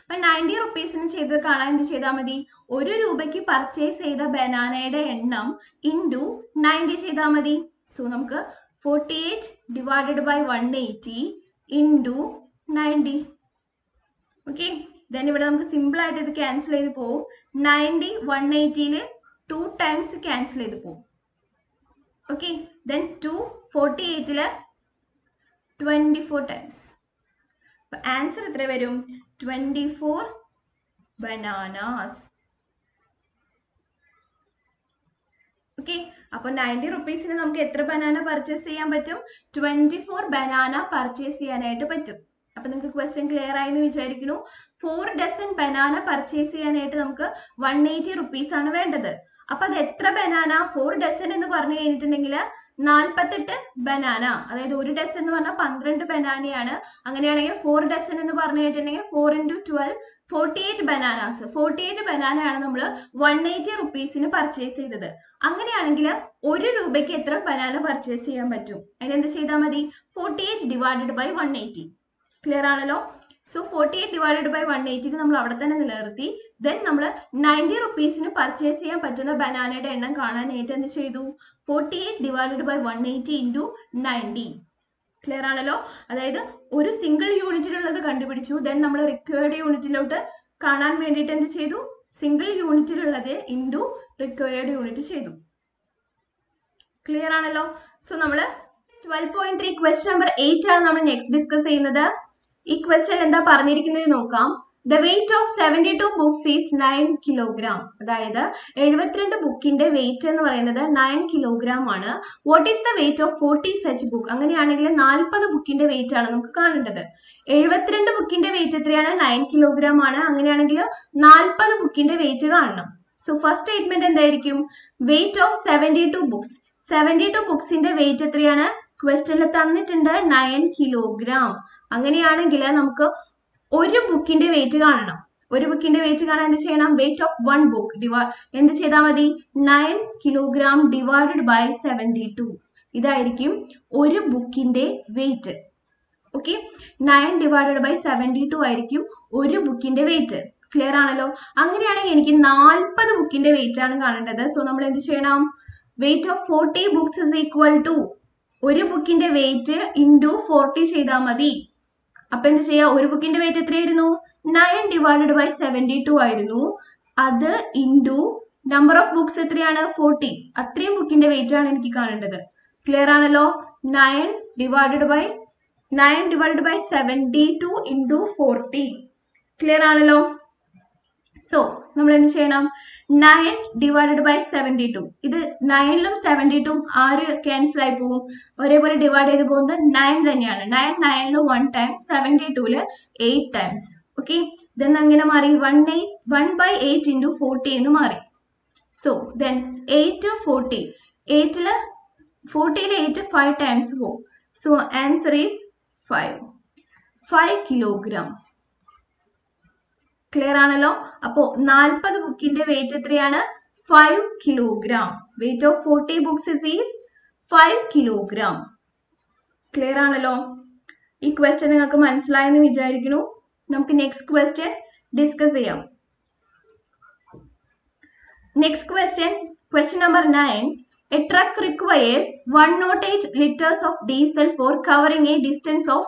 അപ്പൊ 90 റുപ്പീസിന് ചെയ്ത് കാണാൻ എന്ത് ചെയ്താൽ മതി? 1 രൂപയ്ക്ക് പർച്ചേസ് ചെയ്ത ബനാനയുടെ എണ്ണം ഇൻറ്റു 90 ചെയ്താൽ മതി. സോ നമുക്ക് 48 divided by 180 into 90. Okay, then ഇവിടെ നമുക്ക് സിമ്പിൾ ആയിട്ട് ഇത് ക്യാൻസൽ ചെയ്ത് പോവും. 90 180 2 ടൈംസ് ക്യാൻസൽ ചെയ്ത് പോവും. Okay, then 2 48 24 times. അപ്പൊ ആൻസർ എത്ര വരും? 24 ബനാനാസ്. ഓക്കെ, അപ്പൊ 90 റുപ്പീസിന് നമുക്ക് എത്ര ബനാന പർച്ചേസ് ചെയ്യാൻ പറ്റും? 24 ബനാന പർച്ചേസ് ചെയ്യാനായിട്ട് പറ്റും. അപ്പൊ നിങ്ങൾക്ക് ക്വസ്റ്റ്യൻ ക്ലിയർ ആയെന്ന് വിചാരിക്കുന്നു. 4 ഡസൻ ബനാന പർച്ചേസ് ചെയ്യാനായിട്ട് നമുക്ക് 180 റുപ്പീസ് ആണ് വേണ്ടത്. അപ്പൊ അത് എത്ര ബനാന? 4 ഡസൻ എന്ന് പറഞ്ഞു കഴിഞ്ഞിട്ടുണ്ടെങ്കിൽ 48 ബനാന. അതായത് 1 ഡസൻ എന്ന് പറഞ്ഞാൽ 12 ബനാനയാണ്. അങ്ങനെയാണെങ്കിൽ 4 ഡസൻ എന്ന് പറഞ്ഞു കഴിഞ്ഞിട്ടുണ്ടെങ്കിൽ 4 × 12 48 ബനാനാസ്. 48 ബനാനയാണ് നമ്മൾ 180 റുപ്പീസിന് പർച്ചേസ് ചെയ്തത്. അങ്ങനെയാണെങ്കിൽ 1 രൂപയ്ക്ക് എത്ര ബനാന പർച്ചേസ് ചെയ്യാൻ പറ്റും? അതിനെന്ത് ചെയ്താൽ മതി? 48 ഡിവൈഡഡ് ബൈ 180. ക്ലിയർ ആണല്ലോ? സോ 48 ഡിവൈഡഡ് ബൈ 180 നമ്മൾ അവിടെ തന്നെ നിലനിർത്തി. ദെൻ നമ്മൾ 90 റുപ്പീസിന് പർച്ചേസ് ചെയ്യാൻ പറ്റുന്ന ബനാനയുടെ എണ്ണം കാണാനായിട്ട് എന്ത് ചെയ്തു? 48 ഡിവൈഡഡ് ബൈ 180 ഇൻറ്റു 90. ക്ലിയർ ആണല്ലോ? അതായത് ഒരു സിംഗിൾ യൂണിറ്റിലുള്ളത് കണ്ടുപിടിച്ചു. ദെൻ നമ്മൾ റിക്വയർഡ് യൂണിറ്റിലോട്ട് കാണാൻ വേണ്ടിയിട്ട് എന്ത് ചെയ്തു? സിംഗിൾ യൂണിറ്റിലുള്ളത് ഇൻറ്റു റിക്വയർഡ് യൂണിറ്റ് ചെയ്തു. ക്ലിയർ ആണല്ലോ? സോ നമ്മൾ 12.3 ക്വസ്റ്റ്യൻ നമ്പർ 8 ആണ് നമ്മൾ നെക്സ്റ്റ് ഡിസ്കസ് ചെയ്യുന്നത്. ഈ ക്വസ്റ്റ്യൻ എന്താ പറഞ്ഞിരിക്കുന്നത് നോക്കാം. The weight of 72 books is 9 kilogram. അതായത് 72 ബുക്കിന്റെ വെയിറ്റ് എന്ന് പറയുന്നത് 9 കിലോഗ്രാം ആണ്. What is the wait of 40 such book? അങ്ങനെയാണെങ്കിൽ 40 ബുക്കിന്റെ വെയിറ്റ് ആണ് നമുക്ക് കാണേണ്ടത്. 72 ബുക്കിന്റെ വെയിറ്റ് എത്രയാണ്? 9 കിലോഗ്രാം ആണ്. അങ്ങനെയാണെങ്കിൽ 40 ബുക്കിന്റെ വെയിറ്റ് കാണണം. സോ ഫസ്റ്റ് സ്റ്റേറ്റ്മെന്റ് എന്തായിരിക്കും? Weight of 72 books. 72 ബുക്സിന്റെ വെയിറ്റ് എത്രയാണ്? ക്വസ്റ്റ്യനിൽ തന്നിട്ടുണ്ട് 9 കിലോഗ്രാം. അങ്ങനെയാണെങ്കിൽ നമുക്ക് ഒരു ബുക്കിന്റെ വെയിറ്റ് കാണണം. ഒരു ബുക്കിന്റെ വെയിറ്റ് കാണാൻ എന്ത് ചെയ്യണം? വെയിറ്റ് ഓഫ് 1 ബുക്ക് എന്ത് ചെയ്താൽ മതി? 9 കിലോഗ്രാം ഡിവൈഡഡ് ബൈ 72. ഇതായിരിക്കും ഒരു ബുക്കിന്റെ വെയിറ്റ്. ഓക്കെ, 9 ഡിവൈഡഡ് ബൈ 72 ആയിരിക്കും ഒരു ബുക്കിന്റെ വെയിറ്റ്. ക്ലിയർ ആണല്ലോ? അങ്ങനെയാണെങ്കിൽ എനിക്ക് 40 ബുക്കിന്റെ വെയിറ്റ് ആണ് കാണേണ്ടത്. സോ നമ്മൾ എന്ത് ചെയ്യണം? Weight of 40 books is equal to ഒരു ബുക്കിന്റെ വെയിറ്റ് ഇൻറ്റു 40 ചെയ്താൽ മതി. അപ്പൊ എന്ത് ചെയ്യാ? ഒരു ബുക്കിന്റെ വെയിറ്റ് എത്രയായിരുന്നു? 9 ഡിവൈഡഡ് ബൈ 72 ആയിരുന്നു. അത് ഇൻറ്റു നമ്പർ ഓഫ് ബുക്സ് എത്രയാണ്? 40. അത്രയും ബുക്കിന്റെ വെയിറ്റ് ആണ് എനിക്ക് കാണേണ്ടത്. ക്ലിയർ ആണല്ലോ? 9 ഡിവൈഡഡ് ബൈ 72 ഇൻറ്റു 40. ക്ലിയർ ആണല്ലോ? സോ നമ്മൾ എന്ത് ചെയ്യണം? 9 ഡിവൈഡഡ് ബൈ 72. ഇത് 9ലും 72 ആര് ക്യാൻസൽ ആയി പോവും? ഒരേപോലെ ഡിവൈഡ് ചെയ്ത് പോകുന്നത് 9 തന്നെയാണ്. 9 9ല് 1 ടൈം, 72ല് 8 ടൈംസ്. ഓക്കെ, ദെൻ അങ്ങനെ മാറി 1/8 ഇൻറ്റു 40 എന്ന് മാറി. So then 8 40. 8ല് 40ല് 8 5 ടൈംസ് പോകും. So answer is 5 kilogram. Clear ആണല്ലോ? അപ്പോ 40 ബുക്കിന്റെ വെയിറ്റ് എത്രയാണ്? 5 kilogram. Wait of 40 books is 5 kilogram. Clear ആണല്ലോ? ഈ ക്വസ്റ്റ്യൻ നിങ്ങൾക്ക് മനസ്സിലായെന്ന് വിചാരിക്കുന്നു. നമുക്ക് നെക്സ്റ്റ് ക്വസ്റ്റ്യൻ ഡിസ്കസ് ചെയ്യാം. Next question number 9. A truck requires 108 liters of diesel for covering a distance of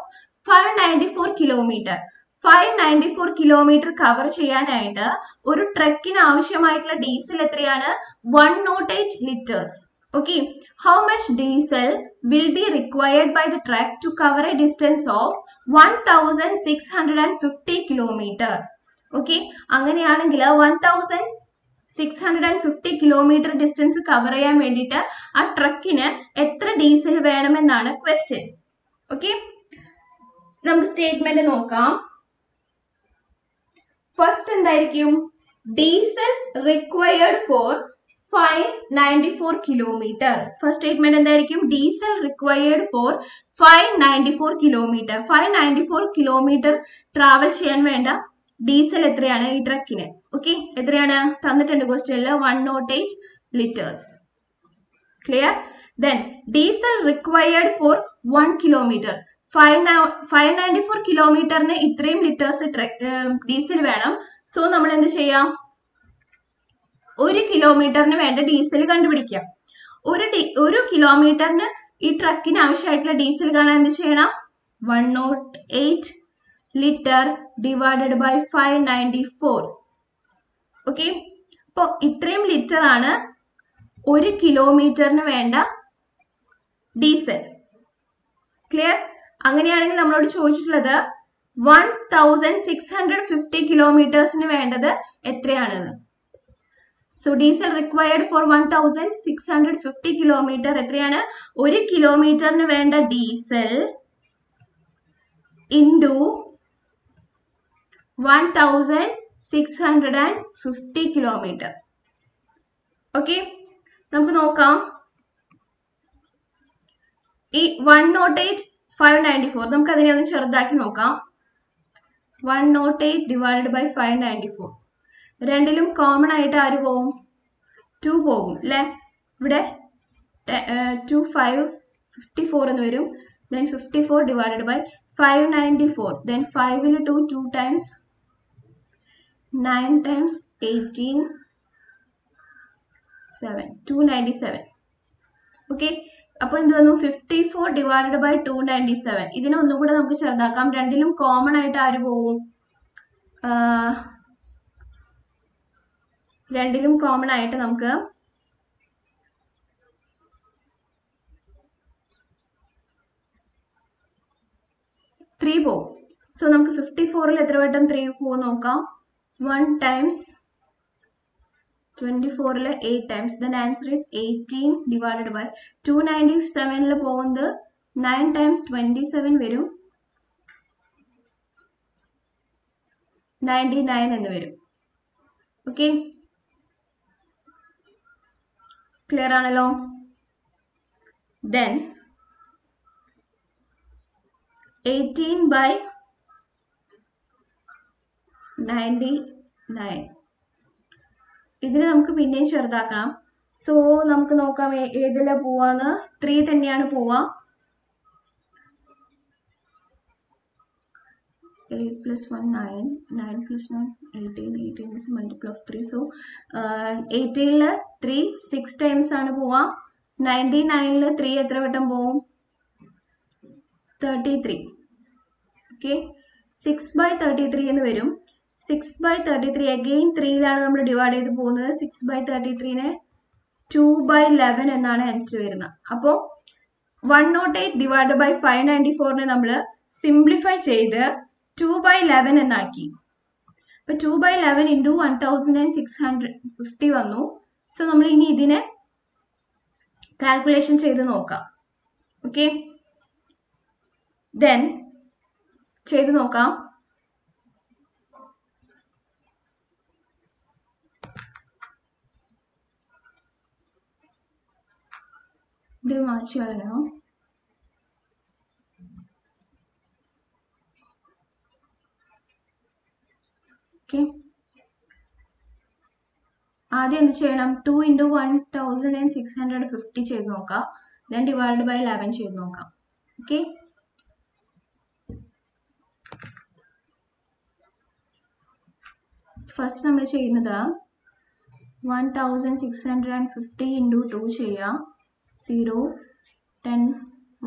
594 kilometer. 594 kilometre cover ചെയ്യാനായിട്ട് ഒരു ട്രക്കിന് ആവശ്യമായിട്ടുള്ള ഡീസൽ എത്രയാണ്? 108 litres. Okay, how much diesel will be required by the truck to cover a distance of 1650 kilometre. Okay, അങ്ങനെയാണെങ്കിൽ 1650 കിലോമീറ്റർ ഡിസ്റ്റൻസ് കവർ ചെയ്യാൻ വേണ്ടിയിട്ട് ആ ട്രക്കിന് എത്ര ഡീസൽ വേണമെന്നാണ് ക്വസ്റ്റ്യൻ. ഓക്കെ, നമുക്ക് സ്റ്റേറ്റ്മെന്റ് നോക്കാം. ഫസ്റ്റ് എന്തായിരിക്കും? Diesel required for 594 kilometre. First statement എന്തായിരിക്കും? Diesel required for 594 kilometre. 594 kilometre travel ചെയ്യാൻ വേണ്ട ഡീസൽ എത്രയാണ് ഈ ട്രക്കിന്? ഓക്കെ, എത്രയാണ് തന്നിട്ടുണ്ട് ക്വസ്റ്റ്യനിൽ? 108 litres. Clear? Then diesel required four 1 kilometre. 594 കിലോമീറ്ററിന് ഇത്രയും ലിറ്റേഴ്സ് ഡീസൽ വേണം. സോ നമ്മൾ എന്ത് ചെയ്യാം? 1 കിലോമീറ്ററിന് വേണ്ട ഡീസൽ കണ്ടുപിടിക്കാം. ഒരു കിലോമീറ്ററിന് ഈ ട്രക്കിന് ആവശ്യമായിട്ടുള്ള ഡീസൽ കാണാൻ എന്ത് ചെയ്യണം? 108 ലിറ്റർ ഡിവൈഡഡ് ബൈ 594. ഓക്കെ, അപ്പോൾ ഇത്രയും ലിറ്റർ ആണ് 1 കിലോമീറ്ററിന് വേണ്ട ഡീസൽ. ക്ലിയർ? അങ്ങനെയാണെങ്കിൽ നമ്മളോട് ചോദിച്ചിട്ടുള്ളത് 1650 കിലോമീറ്റേഴ്സിന് വേണ്ടത് എത്രയാണെന്ന്. So diesel required four 1650 kilometre എത്രയാണ്? 1 കിലോമീറ്ററിന് വേണ്ട ഡീസൽ ഇൻറ്റു 1650 കിലോമീറ്റർ. ഓക്കെ, നമുക്ക് നോക്കാം. ഈ 108 594 നമുക്ക് അതിനെ ഒന്ന് ചെറുതാക്കി നോക്കാം. 108 ഡിവൈഡഡ് ബൈ 594. രണ്ടിലും കോമൺ ആയിട്ട് ആര് പോകും? 2 പോകും അല്ലെ? ഇവിടെ 2 5 54 എന്ന് വരും. then 54 divided by 594. then 5 into 2 times 9 times 18 7 297. Okay, അപ്പോൾ എന്ത് വന്നു? 54 ഡിവൈഡഡ് ബൈ 297. ഇതിനെ ഒന്നും കൂടെ നമുക്ക് ചെറുതാക്കാം. രണ്ടിലും കോമൺ ആയിട്ട് ആര് പോവും? രണ്ടിലും കോമൺ ആയിട്ട് നമുക്ക് 3 പോവും. സോ നമുക്ക് 54ൽ എത്ര വട്ടം 3 പോകും നോക്കാം. 1 times 24ൽ 8 times. then answer is 18 divided by 297ൽ പോകുന്നത് 9 times 27 വരും. 99 എന്ന് വരും. ഓക്കെ, ക്ലിയർ ആണല്ലോ? then 18 by 99. ഇതിന് നമുക്ക് പിന്നെയും ചെറുതാക്കണം. സോ നമുക്ക് നോക്കാം ഏതിലാ പോവാന്ന്. 3 തന്നെയാണ് പോവാ. 8 plus 1 9 9 plus 1 18 18 is multiple of 3. so 18ൽ 3 6 times ആണ് പോവാ. 99ൽ 3 എത്ര വട്ടം പോവും? 33. ഓക്കെ, 6 by 33 എന്ന് വരും. 6 by 33 അഗെയിൻ 3ലാണ് നമ്മൾ ഡിവൈഡ് ചെയ്ത് പോകുന്നത്. 6 by 33നെ 2 by 11 എന്നാണ് ആൻസർ വരുന്നത്. അപ്പോൾ 108 ഡിവൈഡ് ബൈ 594നെ നമ്മൾ സിംപ്ലിഫൈ ചെയ്ത് 2 by 11 എന്നാക്കി. അപ്പോൾ 2 by 11 ഇൻറ്റു 1650 വന്നു. സോ നമ്മൾ ഇനി ഇതിനെ കാൽക്കുലേഷൻ ചെയ്ത് നോക്കാം. ഓക്കെ, then ചെയ്ത് നോക്കാം. ഇത് മാറ്റി കളയണോ? ഓക്കെ, ആദ്യം എന്ത് ചെയ്യണം? 2 into 1650 ചെയ്ത് നോക്കാം. then divided by 11 ചെയ്ത് നോക്കാം. ഓക്കെ, ഫസ്റ്റ് നമ്മൾ ചെയ്യുന്നത് 1650 into 2 ചെയ്യാം. 0 10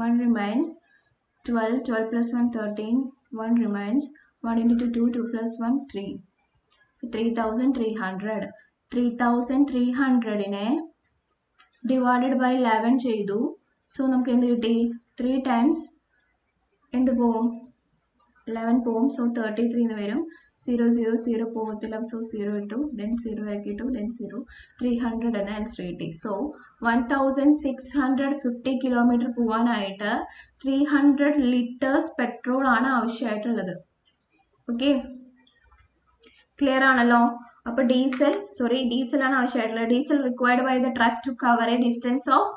1 remains. 12 12 plus 1 13 1 remains. 1 into 2 2 plus 1 3. 3300. 3300നെ divided by 11 ചെയ്തു. സോ നമുക്ക് എന്ത് കിട്ടി? 3 times എന്ത് പോവും? 11 പോവും. സോ 33 എന്ന് വരും. 0 0 0 പോകത്തില്ല. സോ 0 ഇട്ടു. then 0 ഇറക്കിയിട്ടു. then 0 300 എന്ന ആൻസർ കിട്ടി. സോ 1650 കിലോമീറ്റർ പോകാനായിട്ട് 300 ലിറ്റേഴ്സ് പെട്രോൾ ആണ് ആവശ്യമായിട്ടുള്ളത്. ഓക്കെ, ക്ലിയർ ആണല്ലോ? അപ്പോൾ ഡീസലാണ് ആവശ്യമായിട്ടുള്ളത്. Diesel required by the truck to cover a distance of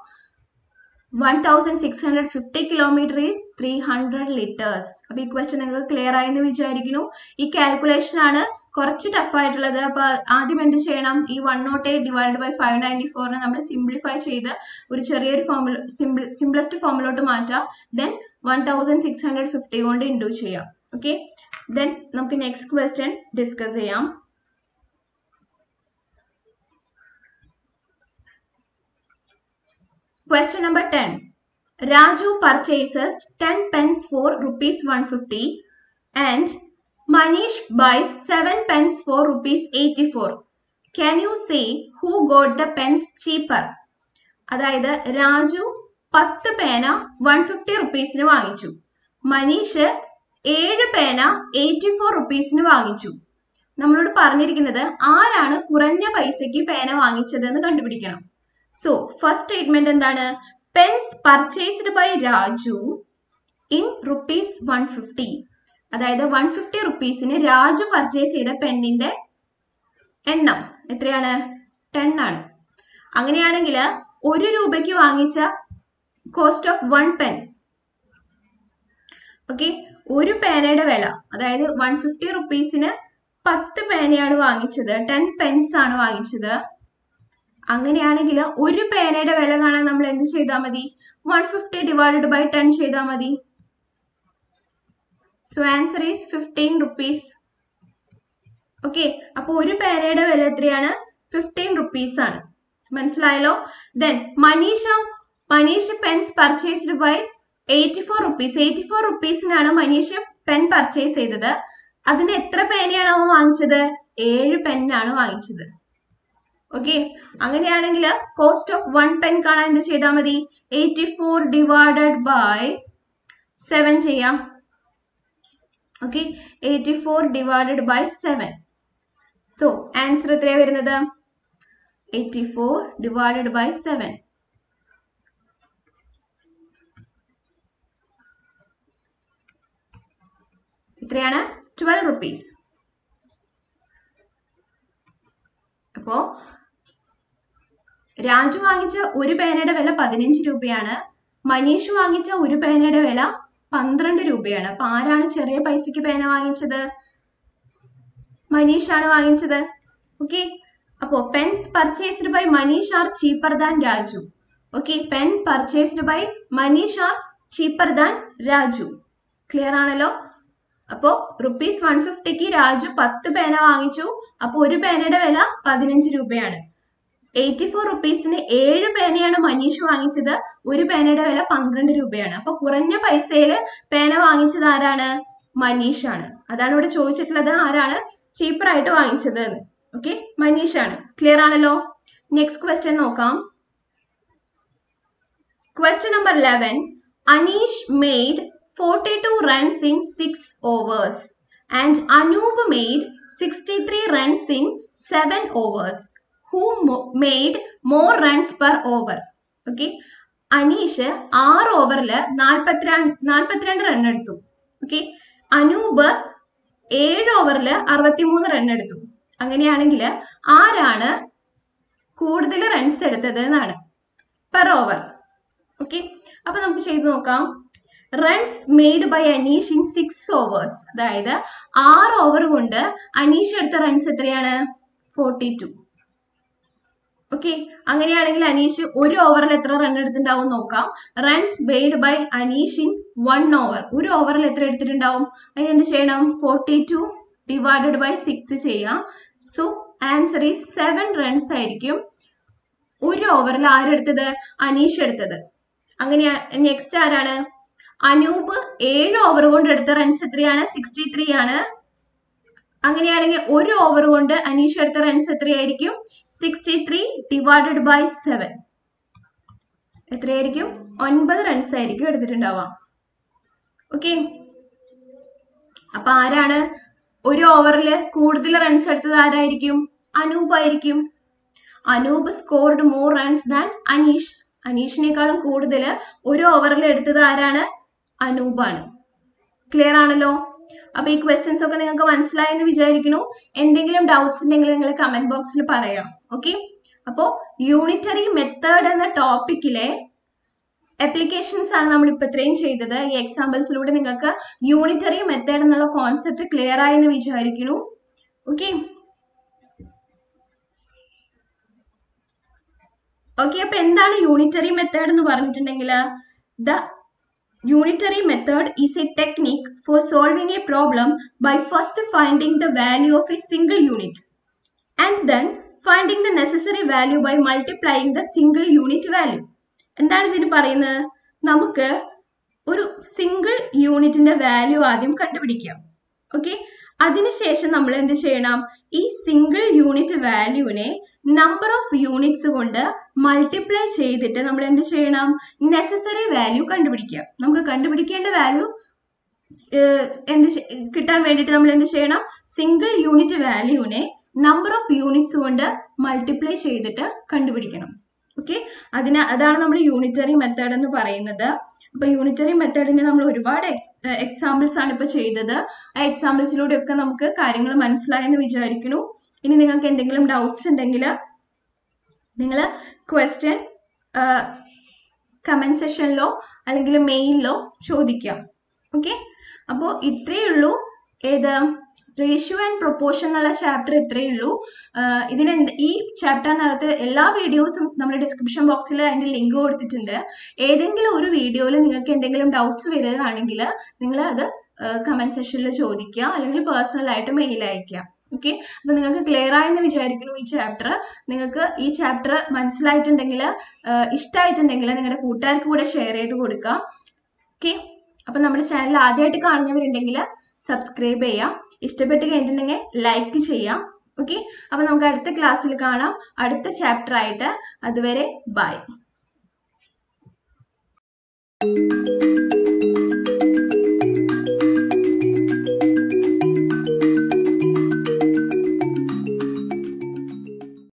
1650 kilometre is 300 litres. അപ്പൊ ഈ ക്വസ്റ്റ്യൻ നിങ്ങൾക്ക് ക്ലിയർ ആയെന്ന് വിചാരിക്കുന്നു. ഈ കാൽക്കുലേഷൻ ആണ് കുറച്ച് ടഫ് ആയിട്ടുള്ളത്. അപ്പൊ ആദ്യം എന്ത് ചെയ്യണം, ഈ 108 ഡിവൈഡ് ബൈ 594 നമ്മൾ സിംപ്ലിഫൈ ചെയ്ത് ഒരു ചെറിയൊരു സിംപ്ലസ്റ്റ് ഫോമിലോട്ട് മാറ്റാം. ദെൻ 1650 കൊണ്ട് ഇൻഡു ചെയ്യാം. ഓക്കെ, ദെൻ നമുക്ക് നെക്സ്റ്റ് ക്വസ്റ്റ്യൻ ഡിസ്കസ് ചെയ്യാം. Question number 10. Raju purchases 10 pens for rupees 150 and Manish buys 7 pens for rupees 84. Can you say who got the pens cheaper? അതായത് രാജു 10 പേന 150 റുപ്പീസിന് വാങ്ങിച്ചു, മനീഷ് 7 പേന 84 റുപ്പീസിന് വാങ്ങിച്ചു. നമ്മളോട് പറഞ്ഞിരിക്കുന്നത് ആരാണ് കുറഞ്ഞ പൈസയ്ക്ക് പേന വാങ്ങിച്ചതെന്ന് കണ്ടുപിടിക്കണം. സോ ഫസ്റ്റ് സ്റ്റേറ്റ്മെന്റ് എന്താണ്? Pens purchased by Raju in rupees 150. അതായത് 150 റുപ്പീസിന് രാജു പർച്ചേസ് ചെയ്ത പെന്നിന്റെ എണ്ണം എത്രയാണ്? 10 ആണ്. അങ്ങനെയാണെങ്കിൽ 1 രൂപയ്ക്ക് വാങ്ങിച്ച കോസ്റ്റ് ഓഫ് 1 പെൻ. ഓക്കെ, ഒരു പേനയുടെ വില, അതായത് 150 റുപ്പീസിന് 10 പേനയാണ് വാങ്ങിച്ചത്, 10 പെൻസ് ആണ് വാങ്ങിച്ചത്. അങ്ങനെയാണെങ്കിൽ ഒരു പേനയുടെ വില കാണാൻ നമ്മൾ എന്ത് ചെയ്താൽ മതി? 150 ഡിവൈഡഡ് ബൈ 10 ചെയ്താൽ മതി. So answer is 15 rupees. Okay, അപ്പൊ ഒരു പേനയുടെ വില എത്രയാണ്? 15 റുപ്പീസ് ആണ്. മനസ്സിലായല്ലോ? Then Manish pens purchased by 84 rupees. 84 റുപ്പീസിനാണ് മനീഷ് പെൻ പർച്ചേസ് ചെയ്തത്. അതിന് എത്ര പേനയാണ് അവൻ വാങ്ങിച്ചത്? 7 പെന്നാണ് വാങ്ങിച്ചത്. ഓക്കെ, അങ്ങനെയാണെങ്കിൽ കോസ്റ്റ് ഓഫ് 1 പെൻ കാണാൻ എന്ത് ചെയ്താൽ മതി? 84 ഡിവൈഡഡ് ബൈ 7 ചെയ്യാം. Okay, 84 divided by 7. So answer എത്രയാണ് വരുന്നത്? 84 ഡിവൈഡഡ് ബൈ 7. എത്രയാണ്? 12 റുപ്പീസ്. അപ്പോ രാജു വാങ്ങിച്ച ഒരു പേനയുടെ വില 15 രൂപയാണ്, മനീഷ് വാങ്ങിച്ച ഒരു പേനയുടെ വില 12 രൂപയാണ്. അപ്പൊ ആരാണ് ചെറിയ പൈസക്ക് പേന വാങ്ങിച്ചത്? മനീഷ് ആണ് വാങ്ങിച്ചത്. ഓക്കെ, അപ്പോ pens purchased by Manish are cheaper than Raju. Okay, pen purchased by Manish are cheaper than Raju. Clear ആണല്ലോ? അപ്പോ റുപ്പീസ് 150ക്ക് രാജു 10 പേന വാങ്ങിച്ചു. അപ്പൊ ഒരു പേനയുടെ വില 15 രൂപയാണ്. 84 റുപ്പീസിന് 7 പേനയാണ് മനീഷ് വാങ്ങിച്ചത്. ഒരു പേനയുടെ വില 12 രൂപയാണ്. അപ്പൊ കുറഞ്ഞ പൈസയിൽ പേന വാങ്ങിച്ചത് ആരാണ്? മനീഷ് ആണ്. അതാണ് ഇവിടെ ചോദിച്ചിട്ടുള്ളത്, ആരാണ് ചീപ്പർ ആയിട്ട് വാങ്ങിച്ചത് എന്ന്. ഓക്കെ, മനീഷ് ആണ്. ക്ലിയർ ആണല്ലോ? നെക്സ്റ്റ് ക്വസ്റ്റ്യൻ നോക്കാം. Question number 11. Aneesh made 42 runs in 6 overs and Anoop made 63 runs in 7 overs. Who made more runs per over? Okay, Aneesh 6 ഓവറിൽ 42 റൺ എടുത്തു. ഓക്കെ, അനൂപ് 7 ഓവറിൽ 63 റൺ എടുത്തു. അങ്ങനെയാണെങ്കിൽ ആരാണ് കൂടുതൽ റൺസ് എടുത്തത് എന്നാണ്, പെർ ഓവർ. ഓക്കെ, അപ്പൊ നമുക്ക് ചെയ്ത് നോക്കാം. Runs made by Anish in 6 overs. അതായത് 6 ഓവർ കൊണ്ട് അനീഷ് എടുത്ത റൺസ് എത്രയാണ്? 42. ഓക്കെ, അങ്ങനെയാണെങ്കിൽ അനീഷ് ഒരു ഓവറിൽ എത്ര റൺ എടുത്തിട്ടുണ്ടാവും നോക്കാം. Runs made by Anish in 1 over. ഒരു ഓവറിൽ എത്ര എടുത്തിട്ടുണ്ടാവും? അതിന് എന്ത് ചെയ്യണം? 42 ഡിവൈഡഡ് ബൈ 6 ചെയ്യാം. സോ ആൻസർ ഈസ് 7 റൺസ് ആയിരിക്കും ഒരു ഓവറിൽ ആരെടുത്തത്? അനീഷ് എടുത്തത്. അങ്ങനെയാ നെക്സ്റ്റ് ആരാണ്? അനൂപ് 7 ഓവർ കൊണ്ട് എടുത്ത റൺസ് എത്രയാണ്? 63 ആണ്. അങ്ങനെയാണെങ്കിൽ ഒരു ഓവർ കൊണ്ട് അനീഷ് എടുത്ത റൺസ് എത്രയായിരിക്കും? 63 ഡിവൈഡഡ് ബൈ 7 എത്രയായിരിക്കും? 9 റൺസ് ആയിരിക്കും എടുത്തിട്ടുണ്ടാവാം. ഓക്കെ, അപ്പൊ ആരാണ് ഒരു ഓവറിൽ കൂടുതൽ റൺസ് എടുത്തത്? ആരായിരിക്കും? അനൂപ് ആയിരിക്കും. Anoop scored more runs than Aneesh. അനീഷിനേക്കാളും കൂടുതൽ ഒരു ഓവറിൽ എടുത്തത് ആരാണ്? അനൂപാണ്. ക്ലിയർ ആണല്ലോ? അപ്പോൾ ഈ ക്വസ്റ്റ്യൻസ് ഒക്കെ നിങ്ങൾക്ക് മനസ്സിലായെന്ന് വിചാരിക്കുന്നു. എന്തെങ്കിലും ഡൗട്ട്സ് ഉണ്ടെങ്കിൽ നിങ്ങൾ കമന്റ് ബോക്സിൽ പറയാം. ഓക്കെ, അപ്പോൾ യൂണിറ്ററി മെത്തേഡ് എന്ന ടോപ്പിക്കിലെ അപ്ലിക്കേഷൻസ് ആണ് നമ്മൾ ഇപ്പൊ ഇത്രയും ചെയ്തത്. ഈ എക്സാമ്പിൾസിലൂടെ നിങ്ങൾക്ക് യൂണിറ്ററി മെത്തേഡ് എന്നുള്ള കോൺസെപ്റ്റ് ക്ലിയർ ആയെന്ന് വിചാരിക്കുന്നു. ഓക്കെ അപ്പൊ എന്താണ് യൂണിറ്ററി മെത്തേഡ് എന്ന് പറഞ്ഞിട്ടുണ്ടെങ്കിൽ, the unitary method is a technique for solving a problem by first finding the value of a single unit and then finding the necessary value by multiplying the single unit value. എന്താണ് ഇതിന് പറയുന്നത്? നമുക്ക് ഒരു സിംഗിൾ യൂണിറ്റിന്റെ വാല്യൂ ആദ്യം കണ്ടുപിടിക്കാം. ഓക്കെ, അതിനുശേഷം നമ്മൾ എന്ത് ചെയ്യണം? ഈ സിംഗിൾ യൂണിറ്റ് വാല്യൂവിനെ നമ്പർ ഓഫ് യൂണിറ്റ്സ് കൊണ്ട് മൾട്ടിപ്ലൈ ചെയ്തിട്ട് നമ്മൾ എന്ത് ചെയ്യണം? നെസസറി വാല്യൂ കണ്ടുപിടിക്കുക. നമുക്ക് കണ്ടുപിടിക്കേണ്ട വാല്യൂ കിട്ടാൻ വേണ്ടിയിട്ട് നമ്മൾ എന്ത് ചെയ്യണം? സിംഗിൾ യൂണിറ്റ് വാല്യൂവിനെ നമ്പർ ഓഫ് യൂണിറ്റ്സ് കൊണ്ട് മൾട്ടിപ്ലൈ ചെയ്തിട്ട് കണ്ടുപിടിക്കണം. ഓക്കെ, അതാണ് നമ്മൾ യൂണിറ്ററി മെത്തേഡ് എന്ന് പറയുന്നത്. അപ്പൊ യൂണിറ്ററി മെത്തേഡിന് നമ്മൾ ഒരുപാട് എക്സാമ്പിൾസ് ആണ് ഇപ്പൊ ചെയ്തത്. ആ എക്സാമ്പിൾസിലൂടെ ഒക്കെ നമുക്ക് കാര്യങ്ങൾ മനസ്സിലായെന്ന് വിചാരിക്കുന്നു. ഇനി നിങ്ങൾക്ക് എന്തെങ്കിലും ഡൗട്ട്സ് ഉണ്ടെങ്കിൽ നിങ്ങൾ ക്വസ്റ്റ്യൻ കമന്റ് സെക്ഷനിലോ അല്ലെങ്കിൽ മെയിലിലോ ചോദിക്കാം. ഓക്കെ, അപ്പോൾ ഇത്രയേ ഉള്ളൂ. റേഷ്യോ ആൻഡ് പ്രൊപ്പോർഷൻ എന്നുള്ള ചാപ്റ്റർ ഇത്രയേ ഉള്ളൂ. ഈ ചാപ്റ്ററിനകത്ത് എല്ലാ വീഡിയോസും നമ്മൾ ഡിസ്ക്രിപ്ഷൻ ബോക്സിൽ അതിൻ്റെ ലിങ്ക് കൊടുത്തിട്ടുണ്ട്. ഏതെങ്കിലും ഒരു വീഡിയോയിൽ നിങ്ങൾക്ക് എന്തെങ്കിലും ഡൗട്ട്സ് വരികയാണെങ്കിൽ നിങ്ങൾ അത് കമന്റ് സെക്ഷനിൽ ചോദിക്കുക, അല്ലെങ്കിൽ പേഴ്സണലായിട്ട് മെയിൽ അയക്കുക. ഓക്കെ, അപ്പൊ നിങ്ങൾക്ക് ക്ലിയർ ആയെന്ന് വിചാരിക്കുന്നു ഈ ചാപ്റ്റർ. നിങ്ങൾക്ക് ഈ ചാപ്റ്റർ മനസ്സിലായിട്ടുണ്ടെങ്കിൽ, ഇഷ്ടമായിട്ടുണ്ടെങ്കിൽ നിങ്ങളുടെ കൂട്ടുകാർക്ക് കൂടെ ഷെയർ ചെയ്ത് കൊടുക്കുക. ഓക്കെ, അപ്പൊ നമ്മുടെ ചാനൽ ആദ്യമായിട്ട് കാണുന്നവരുണ്ടെങ്കിൽ സബ്സ്ക്രൈബ് ചെയ്യാം. ഇഷ്ടപ്പെട്ട് കഴിഞ്ഞിട്ടുണ്ടെങ്കിൽ ലൈക്ക് ചെയ്യാം. ഓക്കെ, അപ്പൊ നമുക്ക് അടുത്ത ക്ലാസ്സിൽ കാണാം, അടുത്ത ചാപ്റ്റർ ആയിട്ട്. അതുവരെ ബൈ.